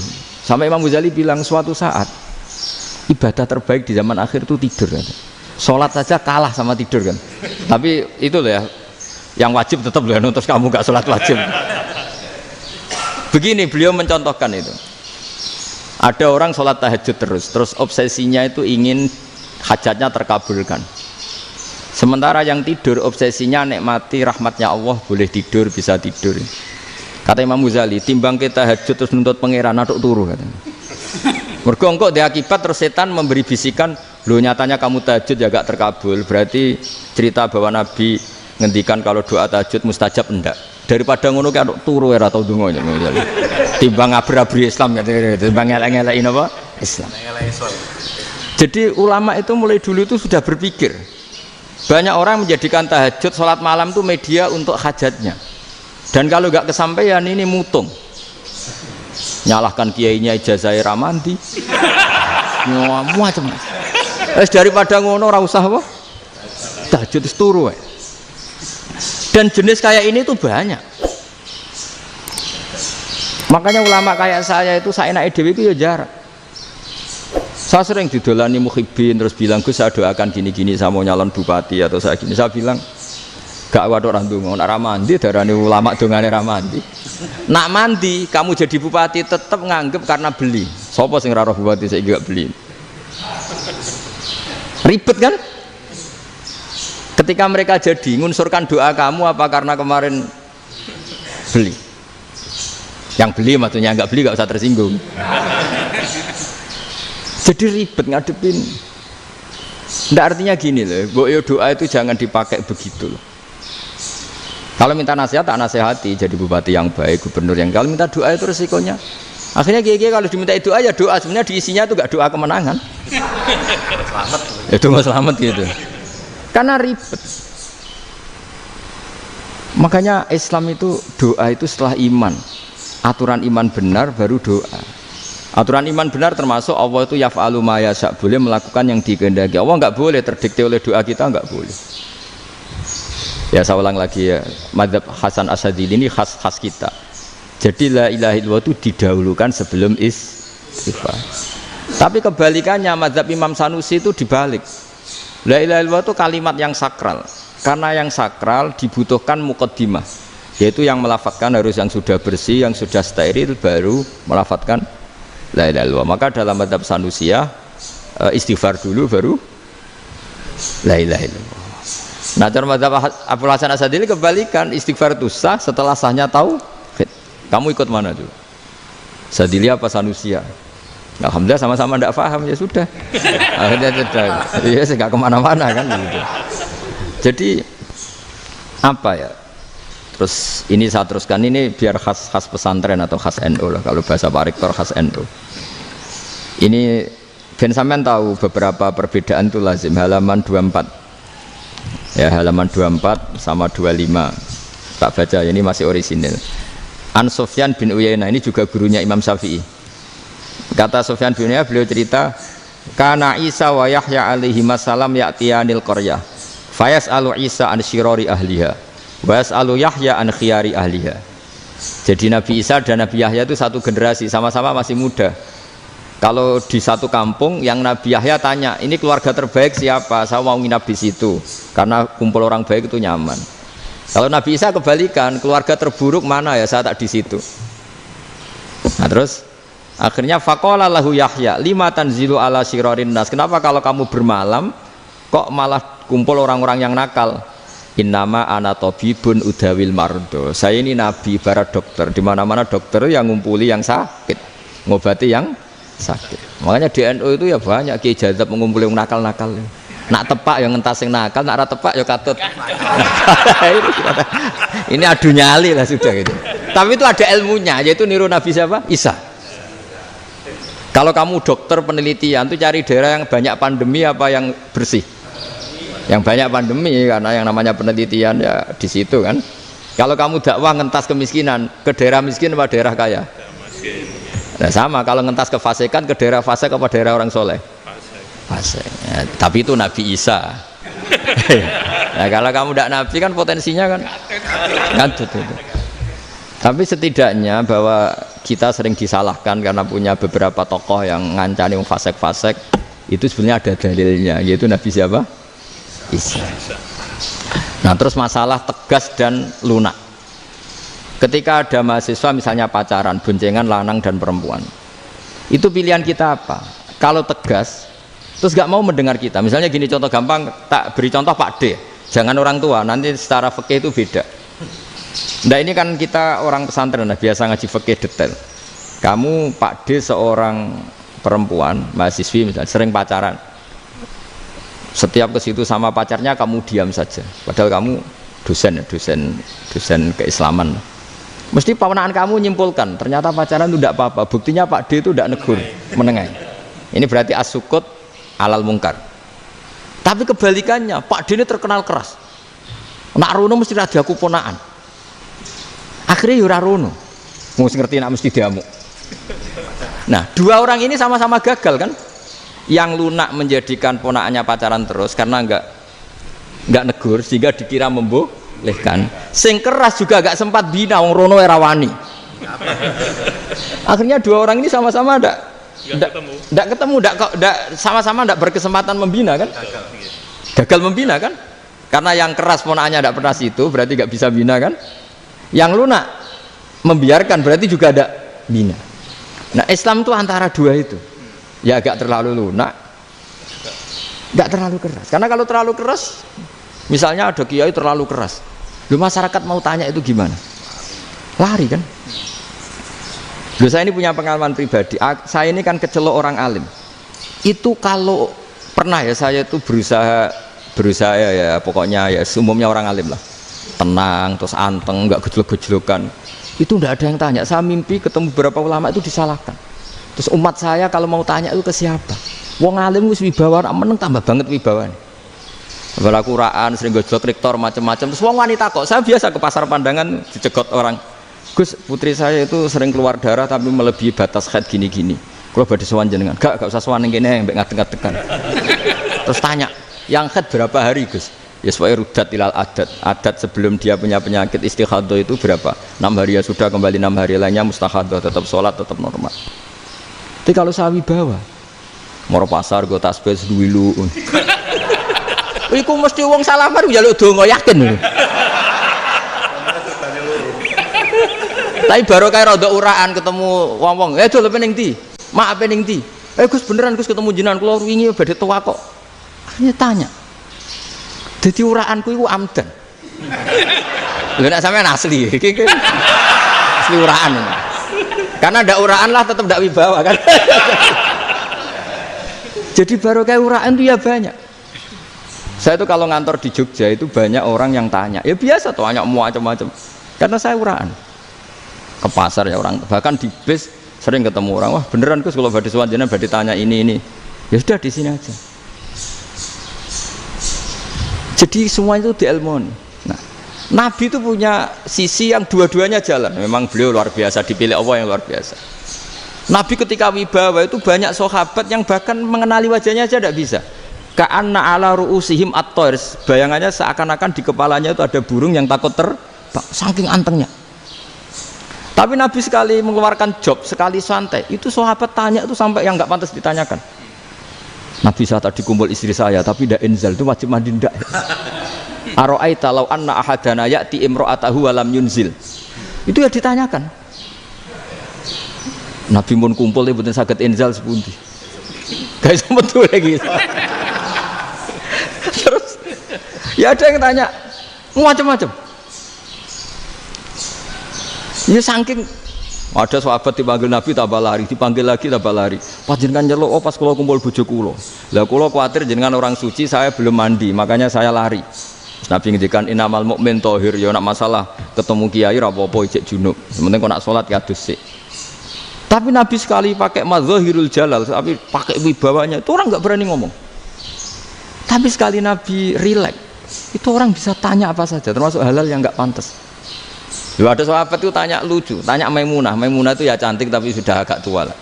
S1: Sampai Imam Ghazali bilang suatu saat ibadah terbaik di zaman akhir itu tidur kan. Sholat saja kalah sama tidur kan. Tapi itu loh ya, yang wajib tetap loh, terus kamu gak sholat wajib. Begini beliau mencontohkan itu. Ada orang sholat tahajud terus obsesinya itu ingin hajatnya terkabulkan. Sementara yang tidur obsesinya nikmati rahmatnya Allah, boleh tidur, bisa tidur. Kata Imam Ghazali, timbang kita tahajud terus nuntut pangeran aduk turu katanya. Mergo engko dia akibat terus setan memberi bisikan, "Lho nyatanya kamu tahajud ya gak terkabul." Berarti cerita bahwa Nabi ngendikan kalau doa tahajud mustajab enggak. Daripada ngono ki aduk turu ora tau ndonga ya. Timbang abri-abri Islam ya, timbang elek-elekin apa? Islam. Jadi ulama itu mulai dulu itu sudah berpikir. Banyak orang menjadikan tahajud, sholat malam itu media untuk hajatnya. Dan kalau nggak kesampaian ini mutung. Nyalahkan kiainya ijazah ramandi. Macam. Daripada ngono ora usah apa? Tahajud itu turu. Dan jenis kayak ini tuh banyak. Makanya ulama kayak saya itu saenake dhewe itu ya jarak. Saya sering didolani muhibbin terus bilang, "Gus, saya doakan gini-gini, saya mau nyalon bupati atau saya gini." Saya bilang, "Gak waduh orang donga, nak ramandi darane ulama dongane ramandi." Nak mandi kamu jadi bupati tetap nganggep karena beli. Sopo sing ora roh bupati saya gak beli. Ribet kan? Ketika mereka jadi ngunsurkan doa kamu apa karena kemarin beli? Yang beli maksudnya, nggak beli nggak usah tersinggung. Jadi ribet ngadepin. Nggak, artinya gini loh, boyo doa itu jangan dipakai begitu loh. Kalau minta nasihat tak nasihati, jadi bupati yang baik, gubernur yang. Kalau minta doa itu resikonya. Akhirnya kiai kalau diminta doa ya doa, sebenarnya diisinya itu nggak doa kemenangan. Selamat. Itu nggak selamat gitu. Karena ribet. Makanya Islam itu doa itu setelah iman. Aturan iman benar baru doa. Aturan iman benar termasuk Allah itu yaf'alu ma yasha, boleh melakukan yang dikehendaki. Allah nggak boleh terdikte oleh doa kita, nggak boleh. Ya saya ulang lagi ya, madzhab Hasan Asyadzili ini khas kita. Jadi la ilaha illallah itu didahulukan sebelum istighfar. Tapi kebalikannya madzhab Imam Sanusi itu dibalik. La ilaha illallah itu kalimat yang sakral. Karena yang sakral dibutuhkan muqaddimah, yaitu yang melafadzkan harus yang sudah bersih, yang sudah steril baru melafadzkan la ilaha illallah. Maka dalam madzhab Sanusiyah istighfar dulu baru la ilaha illallah. Nah, cara madzhab Abul Hasan Asyadzili kebalikan, istighfar itu sah setelah sahnya tauhid. Kamu ikut mana dulu? Asyadzili apa Sanusiyah? Alhamdulillah sama-sama tidak paham, ya sudah. Akhirnya sudah, ya nggak kemana-mana kan gitu. Jadi apa ya? Terus ini saya teruskan, ini biar khas pesantren atau khas NU lah, kalau bahasa Pak Rektor khas NU. Ini Ben sampean tahu beberapa perbedaan itu lazim, halaman 24. Ya, halaman 24 sama 25. Tak baca, ini masih orisinil. An Sufyan bin Uyainah, ini juga gurunya Imam Syafi'i. Kata Sufyan bin Uyainah, beliau cerita, kana Isa wa Yahya alaihi salam ya'tiyanil qaryah. Fayas'alu Isa an syirari ahliha. Wa yas'alu Yahya an khiyari ahliha. Jadi Nabi Isa dan Nabi Yahya itu satu generasi, sama-sama masih muda. Kalau di satu kampung yang Nabi Yahya tanya, ini keluarga terbaik siapa? Saya mau nginap di situ karena kumpul orang baik itu nyaman. Kalau Nabi Isa kebalikan, keluarga terburuk mana ya, saya tak di situ. Nah terus akhirnya faqala lahu Yahya lima tanzilu ala syirarin nas. Kenapa kalau kamu bermalam kok malah kumpul orang-orang yang nakal? Innama ana tabibun udawil mardo. Saya ini nabi ibarat dokter, di mana-mana dokter yang ngumpuli yang sakit, ngobati yang sakit. Makanya di NU itu ya banyak kiai jazab mengumpuli yang nakal-nakal. Nak tepak yang ngentas yang nakal, nak ora tepak ya katut. Ini adu nyali lah sudah gitu. Tapi itu ada ilmunya, yaitu niru Nabi siapa? Isa. Kalau kamu dokter penelitian itu cari daerah yang banyak pandemi apa yang bersih? Yang banyak pandemi, karena yang namanya penelitian ya di situ kan. Kalau kamu dakwah ngentas kemiskinan, ke daerah miskin apa daerah kaya? Nah sama, kalau ngentas kefasikan, ke daerah fasik apa daerah orang soleh? Fasik. Ya, tapi itu Nabi Isa. Nah kalau kamu tidak Nabi kan potensinya kan ngantut itu. Tapi setidaknya bahwa kita sering disalahkan karena punya beberapa tokoh yang ngancani yang fasek-fasek, itu sebenarnya ada dalilnya, yaitu Nabi siapa? Isa. Nah terus masalah tegas dan lunak. Ketika ada mahasiswa misalnya pacaran, boncengan lanang dan perempuan, itu pilihan kita apa? Kalau tegas, terus gak mau mendengar kita. Misalnya gini contoh gampang, tak beri contoh Pak D, jangan orang tua, nanti secara fikih itu beda. Nah ini kan kita orang pesantren biasa ngaji fikih detail. Kamu Pak D seorang perempuan mahasiswi misalnya sering pacaran, setiap ke situ sama pacarnya kamu diam saja, padahal kamu dosen keislaman. Mesti pamanaan kamu nyimpulkan ternyata pacaran itu tidak apa-apa, buktinya Pak D itu tidak negur, menengahi. Ini berarti as-sukut alal mungkar. Tapi kebalikannya, Pak D ini terkenal keras, nak rono mesti radaku ponaan. Akhirnya yura rono, mesti ngerti nak mesti diamuk. Nah, dua orang ini sama-sama gagal kan? Yang lunak menjadikan ponakannya pacaran terus karena enggak negur sehingga dikira membolehkan. Sing keras juga enggak sempat bina wong rono era wani. Akhirnya dua orang ini sama-sama enggak ketemu, sama-sama enggak berkesempatan membina kan? Gagal membina kan? Karena yang keras ponakannya enggak pernah situ, berarti enggak bisa bina kan? Yang lunak membiarkan berarti juga ada bina. Nah Islam itu antara dua itu, ya agak terlalu lunak, nggak terlalu keras. Karena kalau terlalu keras, misalnya ada kiai terlalu keras, lu masyarakat mau tanya itu gimana? Lari kan? Lu saya ini punya pengalaman pribadi. Saya ini kan kecelok orang alim. Itu kalau pernah ya saya itu berusaha ya pokoknya ya umumnya orang alim lah. Tenang, terus anteng, nggak gejlok-gejlokan. Itu nggak ada yang tanya. Saya mimpi ketemu beberapa ulama itu disalahkan. Terus umat saya kalau mau tanya itu ke siapa? Wong alim wis wibawa, meneng tambah banget wibawan. Bala Quran sering gejlok rektor macam-macam. Terus wong wanita kok. Saya biasa ke pasar pandangan dicegot orang. Gus, putri saya itu sering keluar darah tapi melebihi batas haid gini-gini. Kalau badhe sowan jenengan, gak usah sowan ning kene mbek ngadeg-ngadegan. Terus tanya, yang haid berapa hari, Gus? Ya supaya rudat ilal adat sebelum dia punya penyakit istighadah itu berapa? 6 hari ya sudah, kembali 6 hari lainnya mustaghadah, tetap sholat, tetap normal. Tapi kalau sawi bawa mau pasar gue tasbih seduwilu iku mesti wong salaman njaluk donga yakin. Tapi baru kayak rada uraan ketemu wong-wong, dol pening ndi? Mak pening ndi? Gus beneran Gus ketemu jenengan kula wingi badhe tuwa kok. Akhirnya tanya. Jadi uraanku itu amdan. Lha nek sampean asli, asli uraan. Karena ndak uraan lah tetap ndak wibawa kan. Jadi baru kayak uraan itu ya banyak. Saya itu kalau ngantor di Jogja itu banyak orang yang tanya. Ya biasa tuh tanya macam-macam. Karena saya uraan. Ke pasar ya orang, bahkan di bis sering ketemu orang. Wah beneran Gus kalau badhe sowan jenengan badhe tanya ini. Ya sudah di sini aja. Jadi semua itu diilmoni. Nah, Nabi itu punya sisi yang dua-duanya jalan. Memang beliau luar biasa, dipilih Allah yang luar biasa. Nabi ketika wibawa itu banyak sahabat yang bahkan mengenali wajahnya aja tidak bisa. Ka'anna ala ru'usihim at-tayr. Bayangannya seakan-akan di kepalanya itu ada burung yang takut terbang, saking antengnya. Tapi Nabi sekali mengeluarkan job, sekali santai, itu sahabat tanya itu sampai yang nggak pantas ditanyakan. Nabi saya tadi kumpul istri saya tapi tidak inzal, itu wajib mandi ndak? Aro'aita law anna ahadana ya'ti imro'atahu walam yunzil. Itu ya ditanyakan. Nabi pun kumpul itu betul sakit inzal sepundi. Guys betul lagi. Terus ya ada yang tanya macam-macam. Ya saking ada sahabat dipanggil Nabi tambah lari, dipanggil lagi tambah lari. Pas jenengan nyeluk, oh pas kula kumpul bojo kula. Lah kula kuwatir jenengan orang suci, saya belum mandi, makanya saya lari. Terus Nabi ngendikan innamal mukmin thahir, ya nak masalah ketemu kiai ra apa-apa ijek junub. Sementing kok nak salat ya dusik. Tapi Nabi sekali pakai madzahirul jalal, tapi pakai wibawanya, itu orang enggak berani ngomong. Tapi sekali Nabi rileks, itu orang bisa tanya apa saja, termasuk halal yang enggak pantas. Loh, ada sahabat itu tanya lucu, tanya Maimunah. Maimunah itu ya cantik tapi sudah agak tua lah.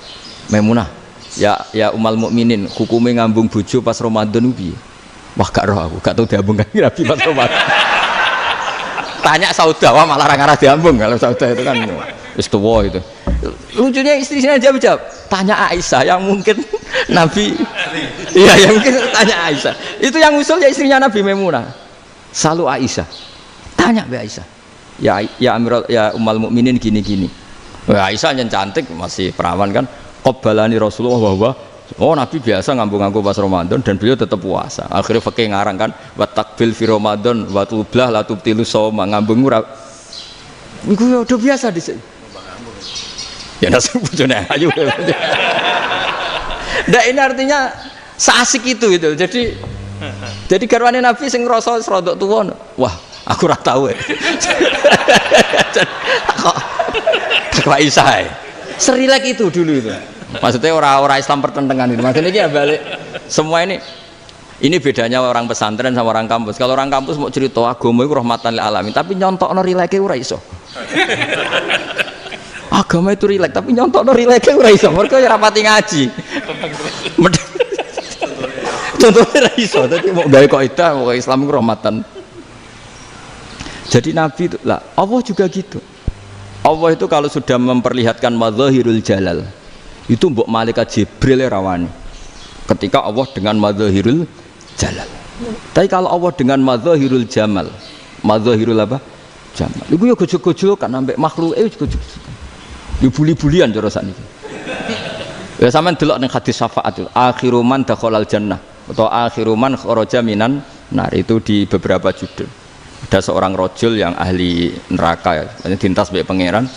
S1: Maimunah, ya umal mukminin, hukumnya ngambung bojo pas Ramadan piye? Wah gak roh aku, gak tahu diambung kan Nabi pas Ramadan. Tanya saudah, wah malah orang arah diambung kalau saudah itu kan. wis tuwa itu. Lucunya istrinya jawab, tanya Aisyah yang mungkin Nabi iya yang mungkin tanya Aisyah. Itu yang usul ya istrinya Nabi Maimunah. Selalu Aisyah. Tanya Mbak Aisyah. Ya Amirul ya Ummul Mukminin gini-gini. Wah, Aisyah yang cantik masih perawan kan. Qabbalani Rasulullah bahwa oh Nabi biasa ngambung-ngambung pas Ramadan dan beliau tetap puasa. Akhirnya fakih ngarang kan wa takbil fi Ramadan wa tublah la tubtilu shauma ngambung ora. Iku ya udah biasa di sini. Ya nasib bojone ayu. Nah ini artinya seasik itu gitu. Jadi garwane Nabi sing ngrasa rodok tuwa. Wah, aku ora tau. Kok Aisyah. Serilek itu dulu itu. Maksudnya orang-orang Islam pertentangan itu. Maksudnya ini ya balik semua ini bedanya orang pesantren sama orang kampus. Kalau orang kampus mau cerita agama itu rahmatan lil alamin, tapi nyontokno rileke ora iso. Agama itu rilek, tapi nyontokno rileke ora iso. Mergo ya rapati ngaji. Contohnya ora iso, dadi mau gawe kaidah mau Islam itu rahmatan. Jadi Nabi itu lah, Allah juga gitu. Allah itu kalau sudah memperlihatkan madzahirul jalal itu mbok malaikat Jibril rawani ketika Allah dengan madzahirul jalal. Tapi kalau Allah dengan madzahirul jamal, madzahirul apa? Jamal. Iku ya gojol-gojol kan ambek makhluke gojol. Ya buli-bulian cara sakniki. Ya sampean delok ning hadis syafaat itu, akhiru man dakhalal jannah atau akhiru man kharaja minan nar itu di beberapa judul. Ada seorang rajul yang ahli neraka ya, dintas mbek pangeran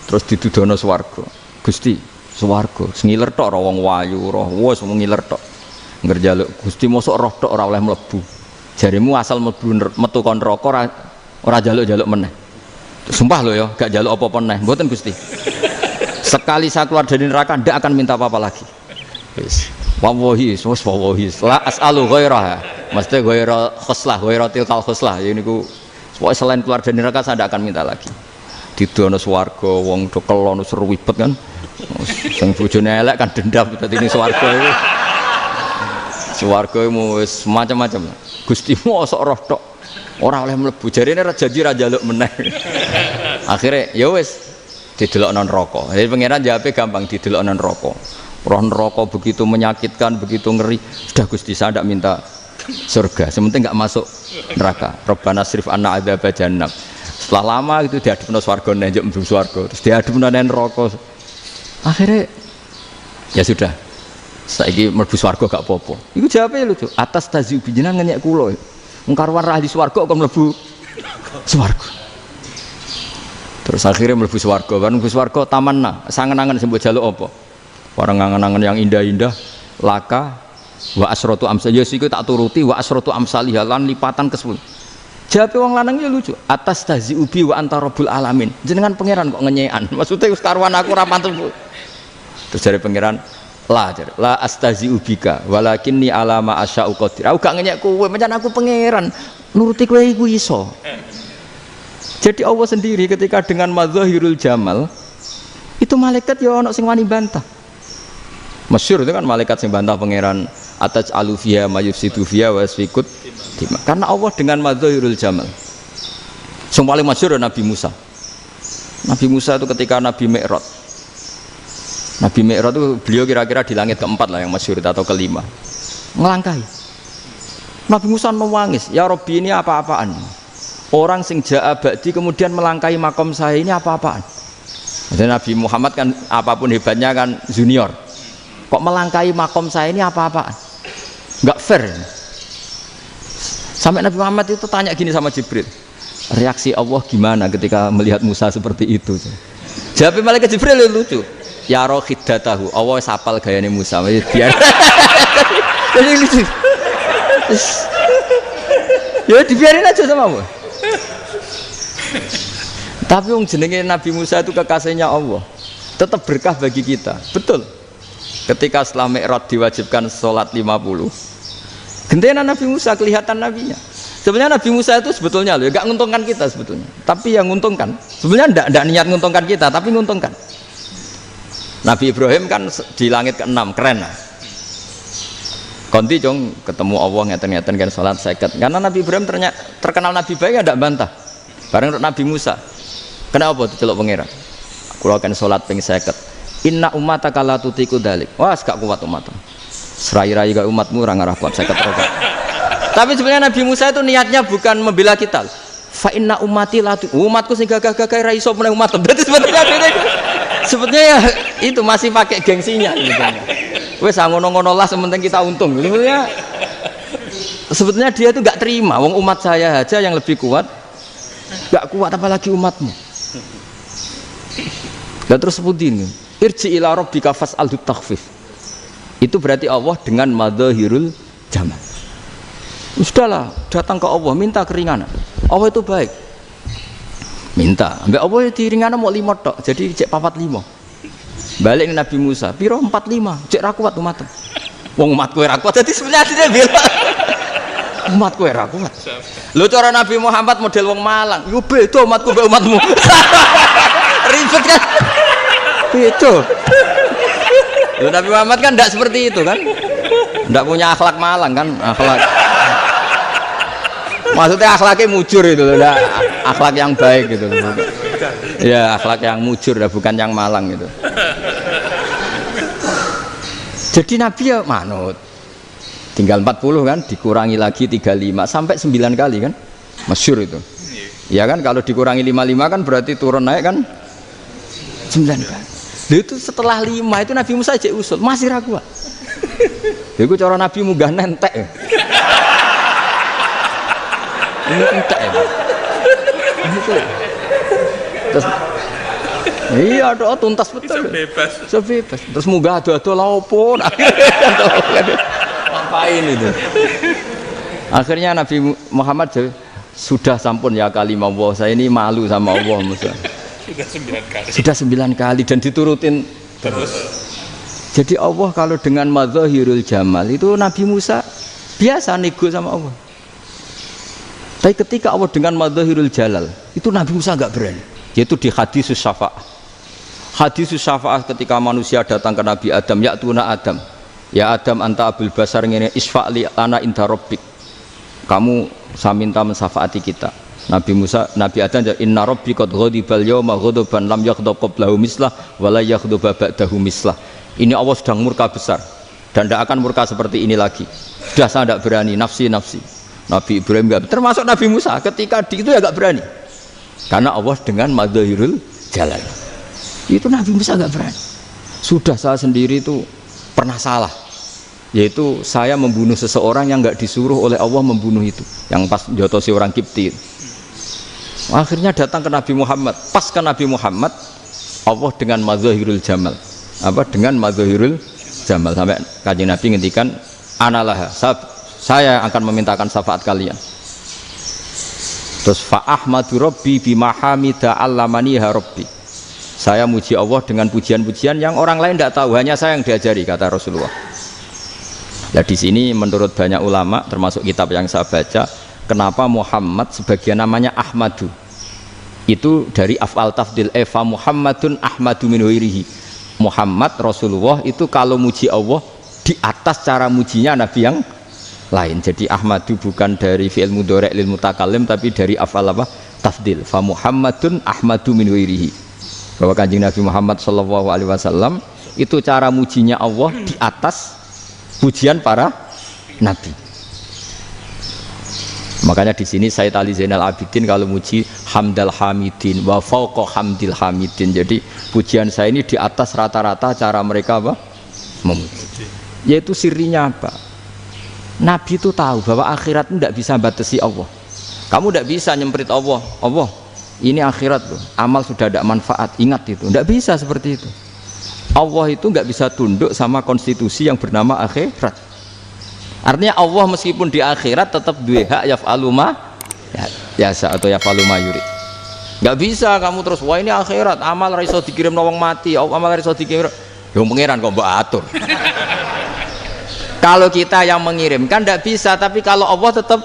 S1: terus didudono swarga. Gusti swarga sengiler tok wong wayu roh wis mung ngiler tok ngerjaluk Gusti mosok roh tok ora oleh mlebu jarimu asal mlebu metu kon neraka ora jaluk-jaluk meneh sumpah lho ya gak jaluk apa-apa meneh mboten Gusti sekali saya keluar dari neraka ndak akan minta apa-apa lagi wis wallahi la as'alu ghairaha mesti ghaira khoslah ghaira tilkal khoslah ya niku pokoke selain keluar dari neraka saya ndak akan minta lagi didono swarga wong do kelon seru wibet kan sing bojone elek kan dendam dadi ning swarga iku. Swarga iku wis macam-macam. Gusti mosok roh tok ora oleh mlebu jarene ra janji ra njaluk meneh. Akhire ya wis didelokno neraka. Jadi pangeran jawabe gampang didelokno neraka. Roh neraka begitu menyakitkan, begitu ngeri. Sudah Gusti saya ndak minta surga, sementing enggak masuk neraka. Rabbana srif anna adzab jahannam. Setelah lama itu diadepno swarga njuk mlebu swarga, terus diadepno neraka. Akhirnya ya sudah saiki mlebu swarga gak apa-apa. Iku jawabe lucu. Atas taziu jenengan ngenyek kula. Wong karuan ra ahli swarga kok mlebu swarga. Terus akhirnya mlebu swarga. Kan mlebu swarga tamanna, sangen-angen sing mbok jaluk apa? Orang angen-angen yang indah-indah, laka wa asratu amsal. Ya iku tak turuti wa asratu amsalih lan lipatan ke-10. Jawabe wong lanang ya lucu. Atas taziu bi wa anta rabbul alamin. Jenengan pangeran kok ngenyekan. Maksudnya wis karuan aku ora pantes. Terus dari pangeran la astazi ubika walakinni alama asya'u qadir. Aku gak ngenyek kowe, pancen aku pangeran. Nuruti kowe iku iso. Jadi Allah sendiri ketika dengan madzahirul jamal itu malaikat ya ono sing wani bantah. Masyhur itu kan malaikat sing bantah pangeran ataj alufiya mayufsidu fiya wasfikut. Karena Allah dengan madzahirul jamal. Sing paling masyhur Nabi Musa. Nabi Musa itu ketika Nabi Mi'raj. Nabi Mi'raj itu beliau kira-kira di langit keempat lah yang masyhur atau kelima. Ngelangkahi. Nabi Musa menangis, ya Rabbi ini apa-apaan? Orang sing ja'a ba'di kemudian melangkahi makom saya ini apa-apaan? Jadi Nabi Muhammad kan apapun hebatnya kan junior. Kok melangkahi makom saya ini apa-apaan? Enggak fair. Sampai Nabi Muhammad itu tanya gini sama Jibril. Reaksi Allah gimana ketika melihat Musa seperti itu? Jawab malaikat Jibril lucu. Ya roh hiddatahu, Allah sapal gayane Musa biar jadi lucu ya dibiarin aja sama Allah. Tapi yang jenenge Nabi Musa itu kekasihnya Allah tetap berkah bagi kita, betul. Ketika setelah Mi'raj diwajibkan sholat 50 gentenan Nabi Musa kelihatan nabinya. Sebenarnya Nabi Musa itu sebetulnya loh, gak nguntungkan kita sebetulnya, tapi yang nguntungkan sebenarnya ndak niat nguntungkan kita, tapi nguntungkan. Nabi Ibrahim kan di langit ke-6 keren lah. Konti jong ketemu Allah ngeten-ngeten kan salat 50. Karena Nabi Ibrahim terkenal Nabi baik ya ndak bantah. Bareng Nabi Musa. Kenapa diceluk pangeran? Kula kan salat ping 50. Inna ummataka la tutiku dalik. Wah, gak kuat umatmu. Serai-rai gak umatmu ora ngarah kuat 50 rakaat. Tapi sebenarnya Nabi Musa itu niatnya bukan membela kita. Fa inna ummati la umatku sing gagah-gagah ra iso meneh umat. Berarti sebetulnya ya itu masih pakai gengsinya sebetulnya. Wes ngono-ngono lah sementing kita untung. Sebetulnya dia itu gak terima wong umat saya aja yang lebih kuat. Gak kuat apalagi umatmu. Lah terus sebutin irji ila rabbika fas'alhu takhfif. Itu berarti Allah dengan madzahirul jamal. Sudahlah, datang ke Allah minta keringanan. Allah itu baik. Minta, ambek Allah diringana mau 5 tok. Jadi cek 45. Balik ke Nabi Musa, piro 45. Cek ra kuat umat. Wong umatku ora kuat. Jadi sebenarnya dia bilang umatku ora kuat. Lho cara Nabi Muhammad model wong Malang. Yo beda umatku mbek umatmu. Ribet kan? Beda. Lho Nabi Muhammad kan tidak seperti itu kan? Tidak punya akhlak Malang kan? Akhlak. Maksudnya akhlaknya mujur itu loh, akhlak yang baik gitu loh. Ya akhlak yang mujur, bukan yang Malang gitu. Jadi Nabi ya manut. Tinggal 40 kan, dikurangi lagi 35 sampai 9 kali kan? Masyhur itu. Ya kan kalau dikurangi 55 kan berarti turun naik kan 9 kali. Itu setelah 5 itu Nabi Musa aja usul masih ragu. Itu cara Nabi munggah nentek. Ini entek ya. Terus iya doa tuntas betul. Sebebas. Terus munggah ado-ado la opo. Ngapain itu? Akhirnya Nabi Muhammad sudah sampun ya kalimah Allah, saya ini malu sama Allah Musa. Sudah 9 kali dan diturutin terus. Jadi Allah kalau dengan madzahirul jamal itu Nabi Musa biasa nego sama Allah. Tapi ketika Allah dengan madzahirul jalal itu Nabi Musa enggak berani. Yaitu di hadisus syafa'ah. Hadisus syafa'ah ketika manusia datang ke Nabi Adam, ya tuna Adam. Ya Adam anta abul basar ngene isfa'li ana inda rabbik. Kamu saya minta mensafaati kita. Nabi Musa, Nabi Adam inna rabbi qad ghadibal yawma ghadaban lam yaghdab qablahu mislah wa la yaghdab ba'dahu mislah. Ini Allah sedang murka besar dan tidak akan murka seperti ini lagi. Sudah saya tidak berani, nafsi. Nabi Ibrahim enggak, termasuk Nabi Musa ketika di itu ya enggak berani. Karena Allah dengan madzahirul jalal. Itu Nabi Musa enggak berani. Sudah saya sendiri itu pernah salah. Yaitu saya membunuh seseorang yang enggak disuruh oleh Allah membunuh itu. Yang pas jotosi orang Kipti. Akhirnya datang ke Nabi Muhammad. Pas ke Nabi Muhammad Allah dengan madzahirul jamal. Apa dengan madzahirul jamal sampai Kanjeng Nabi ngendikan analah saya akan memintakan syafaat kalian. Terus fa ahmadu rabbi bima hamida allamaniha rabbi. Saya muji Allah dengan pujian-pujian yang orang lain tidak tahu, hanya saya yang diajari, kata Rasulullah. Nah di sini menurut banyak ulama termasuk kitab yang saya baca, kenapa Muhammad sebagian namanya Ahmadu. Itu dari af'al tafdil eva Muhammadun Ahmadu min ghairihi. Muhammad Rasulullah itu kalau muji Allah di atas cara mujinya Nabi yang lain. Jadi Ahmadu bukan dari fi'il mudhari' lil mutakallim tapi dari af'al apa? Tafdil. Fa Muhammadun Ahmadu min ghairihi. Bahwa Kanjeng Nabi Muhammad sallallahu alaihi wasallam itu cara mujinya Allah di atas pujian para nabi. Makanya di sini Sayyid Ali Zainal Abidin kalau muji hamdal hamidin wa fauqa hamdil hamidin. Jadi pujian saya ini di atas rata-rata cara mereka apa? Memuji. Yaitu sirinya apa? Nabi itu tahu bahwa akhirat itu tidak bisa batasi Allah. Kamu tidak bisa nyemprit Allah. Allah, ini akhirat loh. Amal sudah ada manfaat. Ingat itu. Tidak bisa seperti itu. Allah itu nggak bisa tunduk sama konstitusi yang bernama akhirat. Artinya Allah meskipun di akhirat tetap duwe hak yaf'alu ma yasa atau yaf'alu ma yurid. Nggak bisa kamu terus wah ini akhirat amal ra iso dikirim wong mati, amal ra iso dikirim. Yo pangeran kok mbok atur. Kalau kita yang mengirimkan tidak bisa, tapi kalau Allah tetap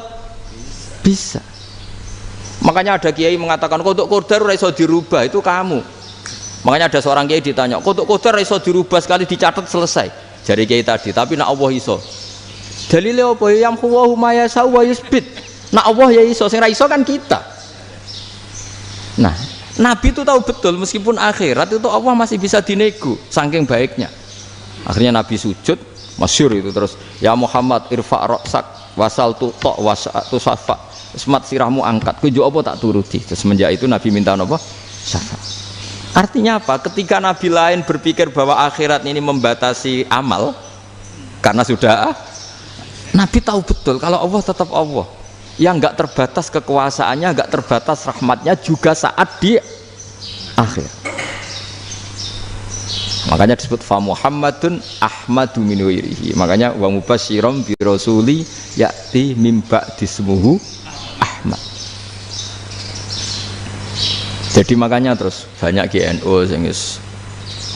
S1: bisa. Makanya ada kiai mengatakan kodok qadar ora iso dirubah, itu kamu. Makanya ada seorang kiai ditanya, kodok qadar ora iso dirubah sekali dicatat selesai. Jari kiai tadi, tapi nak Allah iso. Dalile apa yang huwa ma yasau wa yusbit. Nak Allah ya iso, sing ra iso kan kita. Nah, Nabi itu tahu betul meskipun akhirat itu Allah masih bisa dinego saking baiknya. Akhirnya Nabi sujud, masyhur itu terus, ya Muhammad irfa' ra'sak wasal tutok wasatu safa. Semat sirahmu angkat, kujo apa tak turuti. Terus semenjak itu Nabi minta apa? Syafa. Artinya apa? Ketika Nabi lain berpikir bahwa akhirat ini membatasi amal, karena sudah Nabi tahu betul kalau Allah tetap Allah yang nggak terbatas kekuasaannya, nggak terbatas rahmatnya juga saat di akhir. Makanya disebut fa Muhammadun Ahmadu min wirihi. Makanya wa mubasyiram bi rasuli ya'ti mim ba'di ismuhu Ahmad. Jadi makanya terus banyak GNU sing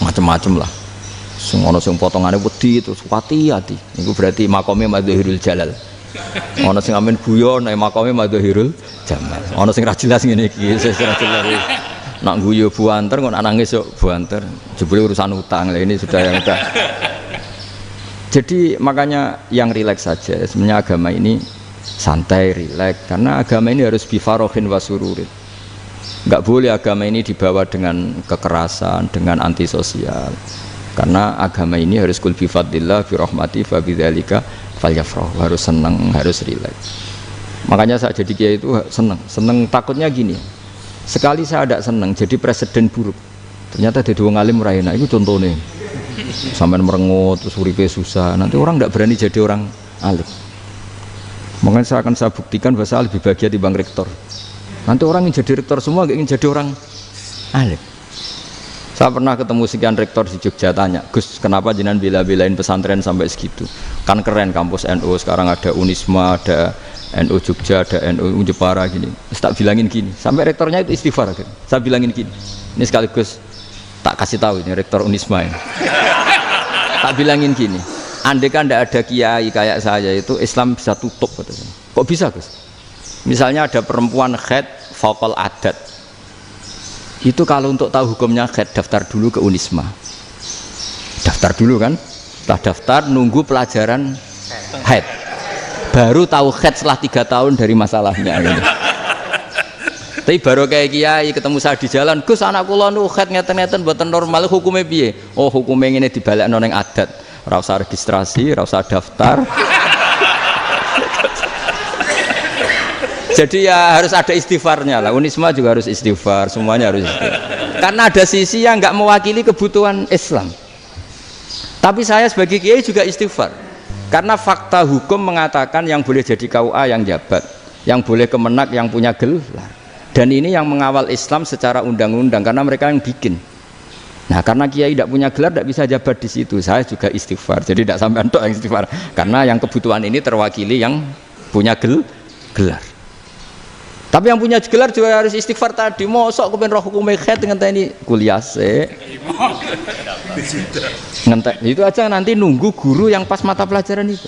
S1: macam-macam lah. Sing ana sing potongane wedi terus hati-hati. Niku berarti makome Madhahirul Jalal. Ana sing amen guyon nek makome Madhahirul Jamal. Ana sing ra jelas ngene iki, sing ra jelas. Nak guyu buanter kok nangis yo buanter. Jebule urusan utang. Lah ini sudah yang udah. Jadi makanya yang rileks saja. Sebenarnya agama ini santai, rileks karena agama ini harus bifarohin wasururin. Enggak boleh agama ini dibawa dengan kekerasan, dengan antisosial. Karena agama ini harus kul bi fadlillah bi rahmati fa bidzalika falyafrahu, harus senang, harus rileks. Makanya saya jadi kiai itu senang takutnya gini. Sekali saya tidak senang jadi presiden buruk. Ternyata di dua ngalim raina itu contohnya. Sampai merengut terus uripe susah. Nanti orang tidak berani jadi orang alim. Makanya saya akan buktikan bahwa saya lebih bahagia dibanding rektor. Nanti orang yang jadi rektor semua gak ingin jadi orang alim. Saya pernah ketemu sekian rektor di Jogja tanya, Gus kenapa jenengan bela-belain pesantren sampai segitu? Kan keren kampus NU, sekarang ada Unisma, ada NU Jogja, ada NU Jepara gini. Tak bilangin gini, sampai rektornya itu istighfar. Saya bilangin gini, ini sekaligus tak kasih tahu ini rektor Unisma ini. Tak bilangin gini, andai kan tidak ada kiai kayak saya itu Islam bisa tutup. Kok bisa Gus? Misalnya ada perempuan haid faqal adat, itu kalau untuk tahu hukumnya haid daftar dulu ke Unisma, daftar dulu kan, setelah daftar nunggu pelajaran haid, baru tahu haid setelah 3 tahun dari masalahnya gitu. Tapi baru kayak kiai ketemu saya di jalan, Gus anak kula nu haid ngeten-ngeten mboten normal, hukumnya piye? Oh hukumnya ini dibalekno ning adat, ora usah registrasi, ora usah daftar. Jadi ya harus ada istighfarnya lah. Unisma juga harus istighfar, semuanya harus istighfar. Karena ada sisi yang nggak mewakili kebutuhan Islam. Tapi saya sebagai kiai juga istighfar. Karena fakta hukum mengatakan yang boleh jadi KUA yang jabat, yang boleh kemenak yang punya gelar. Dan ini yang mengawal Islam secara undang-undang karena mereka yang bikin. Nah karena kiai tidak punya gelar tidak bisa jabat di situ. Saya juga istighfar. Jadi tidak sampai untuk yang istighfar. Karena yang kebutuhan ini terwakili yang punya gelar. Tapi yang punya gelar juga harus istighfar tadi. Mosok kepen roh hukum haid ngenteni kuliah se. Ngentek. Itu aja nanti nunggu guru yang pas mata pelajaran itu.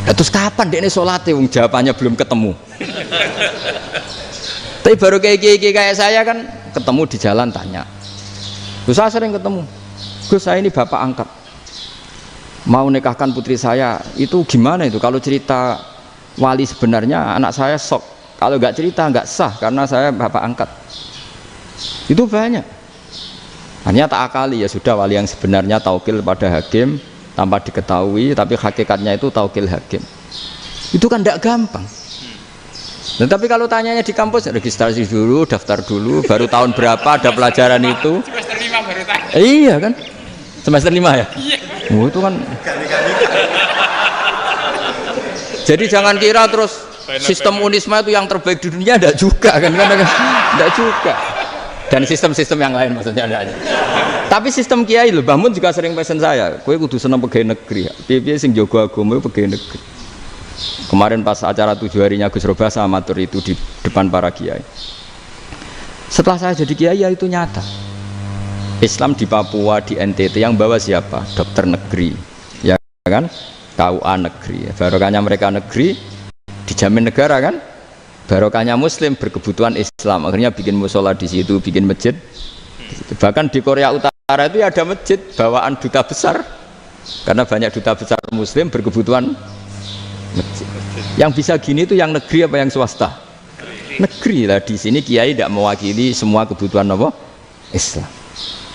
S1: Terus kapan dekne salate wong jawabannya belum ketemu. Tapi baru kayak saya kan ketemu di jalan tanya. Gus saya sering ketemu. Gus saya ini bapak angkat. Mau nikahkan putri saya, itu gimana itu kalau cerita wali sebenarnya anak saya sok, kalau nggak cerita nggak sah karena saya bapak angkat. Itu banyak. Hanya tak akali ya sudah wali yang sebenarnya taukil pada hakim tanpa diketahui, tapi hakikatnya itu taukil hakim. Itu kan tidak gampang. Dan tapi kalau tanyanya di kampus registrasi dulu, daftar dulu, baru tahun berapa ada pelajaran itu? Semester 5 baru tanya. Iya kan? Semester 5 ya? Iya. Oh, itu kan. Jadi jangan kira terus sistem Unisma itu yang terbaik di dunia, tidak juga kan, tidak juga. Dan sistem-sistem yang lain maksudnya ada. Tapi sistem kiai loh, Mbah Mun juga sering pesen saya, kowe kudu seneng pegawai negeri. Piye-piye sing jaga agama pegawai negeri. Kemarin pas acara 7 harinya Gus Roba sama matur itu di depan para kiai. Setelah saya jadi kiai ya itu nyata. Islam di Papua, di NTT yang bawa siapa? Dokter negeri, ya kan? KUA negeri, barokahnya mereka negeri dijamin negara kan, barokahnya muslim berkebutuhan Islam, akhirnya bikin musola di situ, bikin masjid. Bahkan di Korea Utara itu ada masjid bawaan duta besar, karena banyak duta besar muslim berkebutuhan masjid. Yang bisa gini itu yang negeri apa yang swasta? negeri lah. Di sini kiai tidak mewakili semua kebutuhan apa? Islam.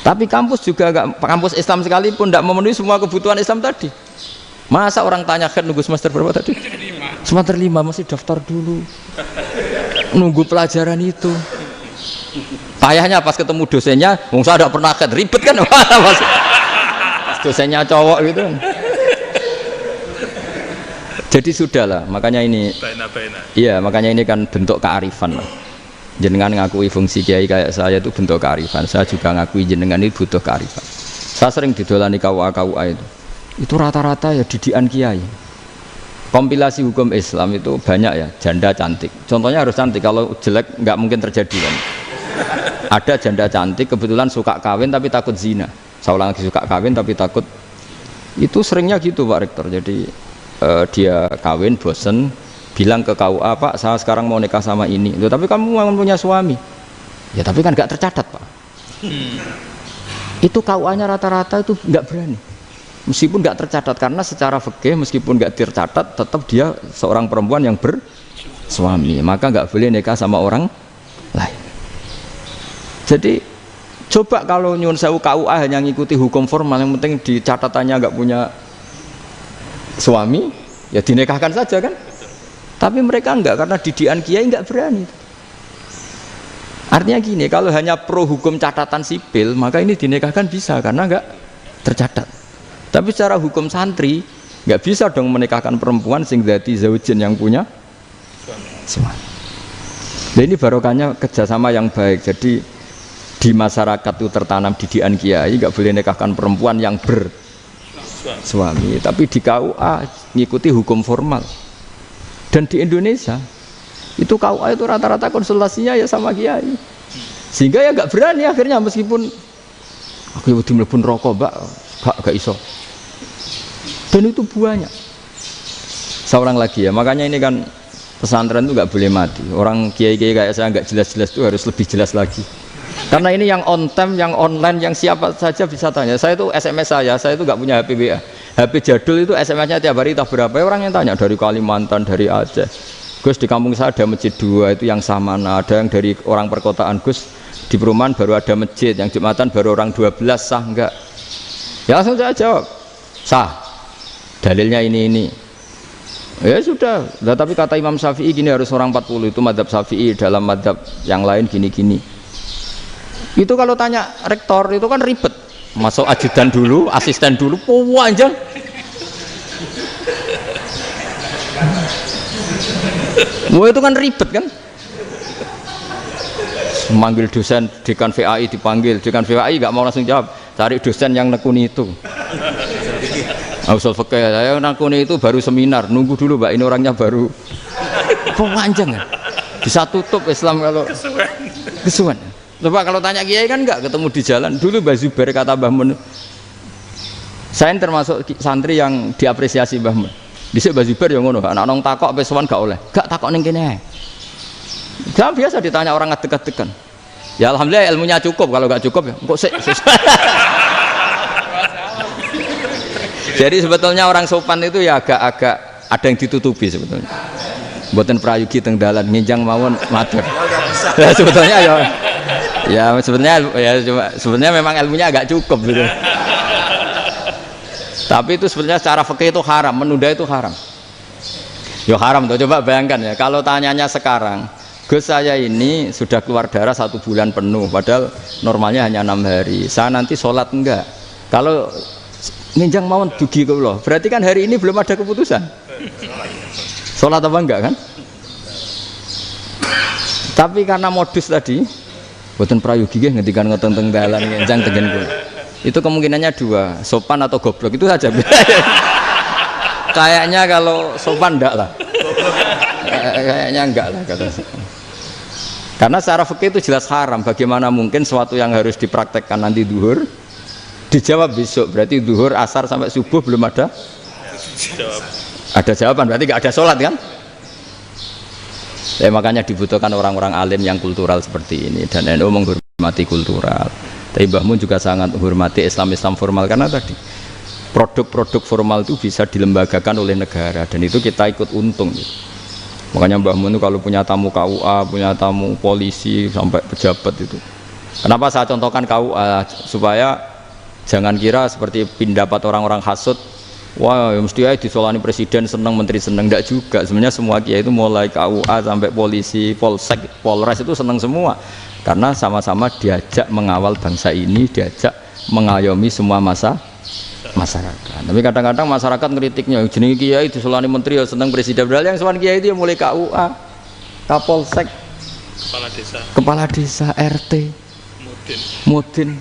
S1: Tapi kampus juga enggak, kampus Islam sekalipun tidak memenuhi semua kebutuhan Islam tadi. Masa orang tanya kan nunggu semester berapa tadi? Semester 5 masih daftar dulu. Nunggu pelajaran itu. Payahnya pas ketemu dosennya, saya tidak pernah ribet kan? Pas dosennya cowok gitu. Jadi sudahlah, makanya ini. Iya, makanya ini kan bentuk kearifan lah. Jenengan ngakui fungsi kiai kayak saya itu bentuk kearifan. Saya juga ngakui jenengan itu butuh kearifan. Saya sering didolani KUA itu. Itu rata-rata ya didikan kiai. Kompilasi hukum Islam itu banyak ya, janda cantik. Contohnya harus cantik, kalau jelek nggak mungkin terjadi kan. Ada janda cantik kebetulan suka kawin tapi takut zina. Saya ulang lagi, suka kawin tapi takut. Itu seringnya gitu Pak Rektor. Jadi dia kawin bosen, bilang ke KUA, Pak saya sekarang mau nikah sama ini. Loh, tapi kamu mau punya suami. Ya tapi kan nggak tercatat Pak. Itu KUA-nya rata-rata itu nggak berani. Meskipun nggak tercatat, karena secara fikih meskipun nggak tercatat tetap dia seorang perempuan yang bersuami, maka nggak boleh nikah sama orang lain. Jadi coba kalau nyun sewu KUA hanya ngikuti hukum formal, yang penting di catatannya nggak punya suami, ya dinikahkan saja kan. Tapi mereka enggak, karena didikan kiai enggak berani. Artinya gini, kalau hanya pro hukum catatan sipil, maka ini dinikahkan bisa karena enggak tercatat. Tapi secara hukum santri enggak bisa dong menikahkan perempuan sing dzati zaujin yang punya suami. Nah, ini barokahnya kerjasama yang baik. Jadi di masyarakat itu tertanam didikan kiai, enggak boleh nikahkan perempuan yang bersuami. Tapi di KUA ngikuti hukum formal. Dan di Indonesia itu KUA itu rata-rata konsultasinya ya sama kiai, sehingga ya nggak berani akhirnya, meskipun aku udah mlebu rokok Mbak, gak iso. Dan itu banyak. Seorang lagi ya, makanya ini kan pesantren itu nggak boleh mati. Orang kiai-kiai kayak saya nggak jelas-jelas itu harus lebih jelas lagi. Karena ini yang on time, yang online, yang siapa saja bisa tanya. Saya itu SMS saya itu nggak punya HP WA. HP jadul itu SMS-nya tiap hari tak berapa, orang yang tanya dari Kalimantan, dari Aceh. Gus di kampung saya ada masjid 2 itu yang Samana, ada yang dari orang perkotaan, Gus di perumahan baru ada masjid, yang Jumatan baru orang 12, sah enggak? Ya langsung saya jawab, sah. Dalilnya ini. Ya sudah, nah, tapi kata Imam Syafi'i gini harus orang 40, itu madzhab Syafi'i, dalam madzhab yang lain gini-gini. Itu kalau tanya rektor itu kan ribet. Masuk ajudan dulu, asisten dulu, panjang. Wah itu kan ribet kan. Memanggil dosen, dekan VAI dipanggil, dekan VAI nggak mau langsung jawab, cari dosen yang nekuni itu. Usul fikih saya nekuni itu baru seminar, nunggu dulu Mbak, ini orangnya baru. Panjang ya. Bisa tutup Islam kalau kesuwen. Coba kalau tanya kiai kan enggak, ketemu di jalan. Dulu Mbah Zubair kata Mbah Mun, saya termasuk santri yang diapresiasi Mbah Mun. Dhisik Mbah Zubair yang ngono, anak nong takok pesuan gak oleh. Gak takok ning kene. Jangan biasa ditanya orang ngadeg-adegan. Ya alhamdulillah ilmunya cukup, kalau gak cukup ya kok sik. Jadi sebetulnya orang sopan itu ya agak-agak ada yang ditutupi sebetulnya. Mboten prayogi teng dalan nginjang mawon matur. Ya sebetulnya ya sebenarnya memang ilmunya agak cukup gitu. Tapi itu sebenarnya secara fikih itu haram, menunda itu haram. Ya haram tuh, coba bayangkan ya, kalau tanyanya sekarang, Gus saya ini sudah keluar darah 1 bulan penuh, padahal normalnya hanya 6 hari. Saya nanti sholat enggak? Kalau ninjang mawon dugi kula, berarti kan hari ini belum ada keputusan. Sholat apa enggak kan? Tapi karena modus tadi, boten prayogi nggih ngendikan ngoten teng dalan ngenjang tegen kula. Itu kemungkinannya 2, sopan atau goblok, itu saja. Kayaknya kalau sopan enggak lah. Kayaknya enggak lah kata saya. Karena secara fikih itu jelas haram. Bagaimana mungkin suatu yang harus dipraktekkan nanti duhur dijawab besok, berarti duhur, asar sampai subuh belum ada jawaban, berarti enggak ada sholat kan? Makanya dibutuhkan orang-orang alim yang kultural seperti ini, dan NU menghormati kultural. Tapi Mbah Mun juga sangat menghormati Islam formal, karena tadi produk-produk formal itu bisa dilembagakan oleh negara, dan itu kita ikut untung. Makanya Mbah Mun itu kalau punya tamu KUA, punya tamu polisi sampai pejabat itu. Kenapa saya contohkan KUA supaya jangan kira seperti pendapat orang-orang hasud, wah ya mesti aja disolani presiden seneng, menteri seneng. Enggak juga. Sebenarnya semua kiai itu mulai KUA sampai polisi, polsek, polres itu seneng semua. Karena sama-sama diajak mengawal bangsa ini, diajak mengayomi semua masyarakat. Tapi kadang-kadang masyarakat ngeritiknya, jenenge kiai disolani menteri ya seneng presiden. Padahal yang sowan kiai itu ya mulai KUA, Kapolsek, kepala desa, RT, mudin.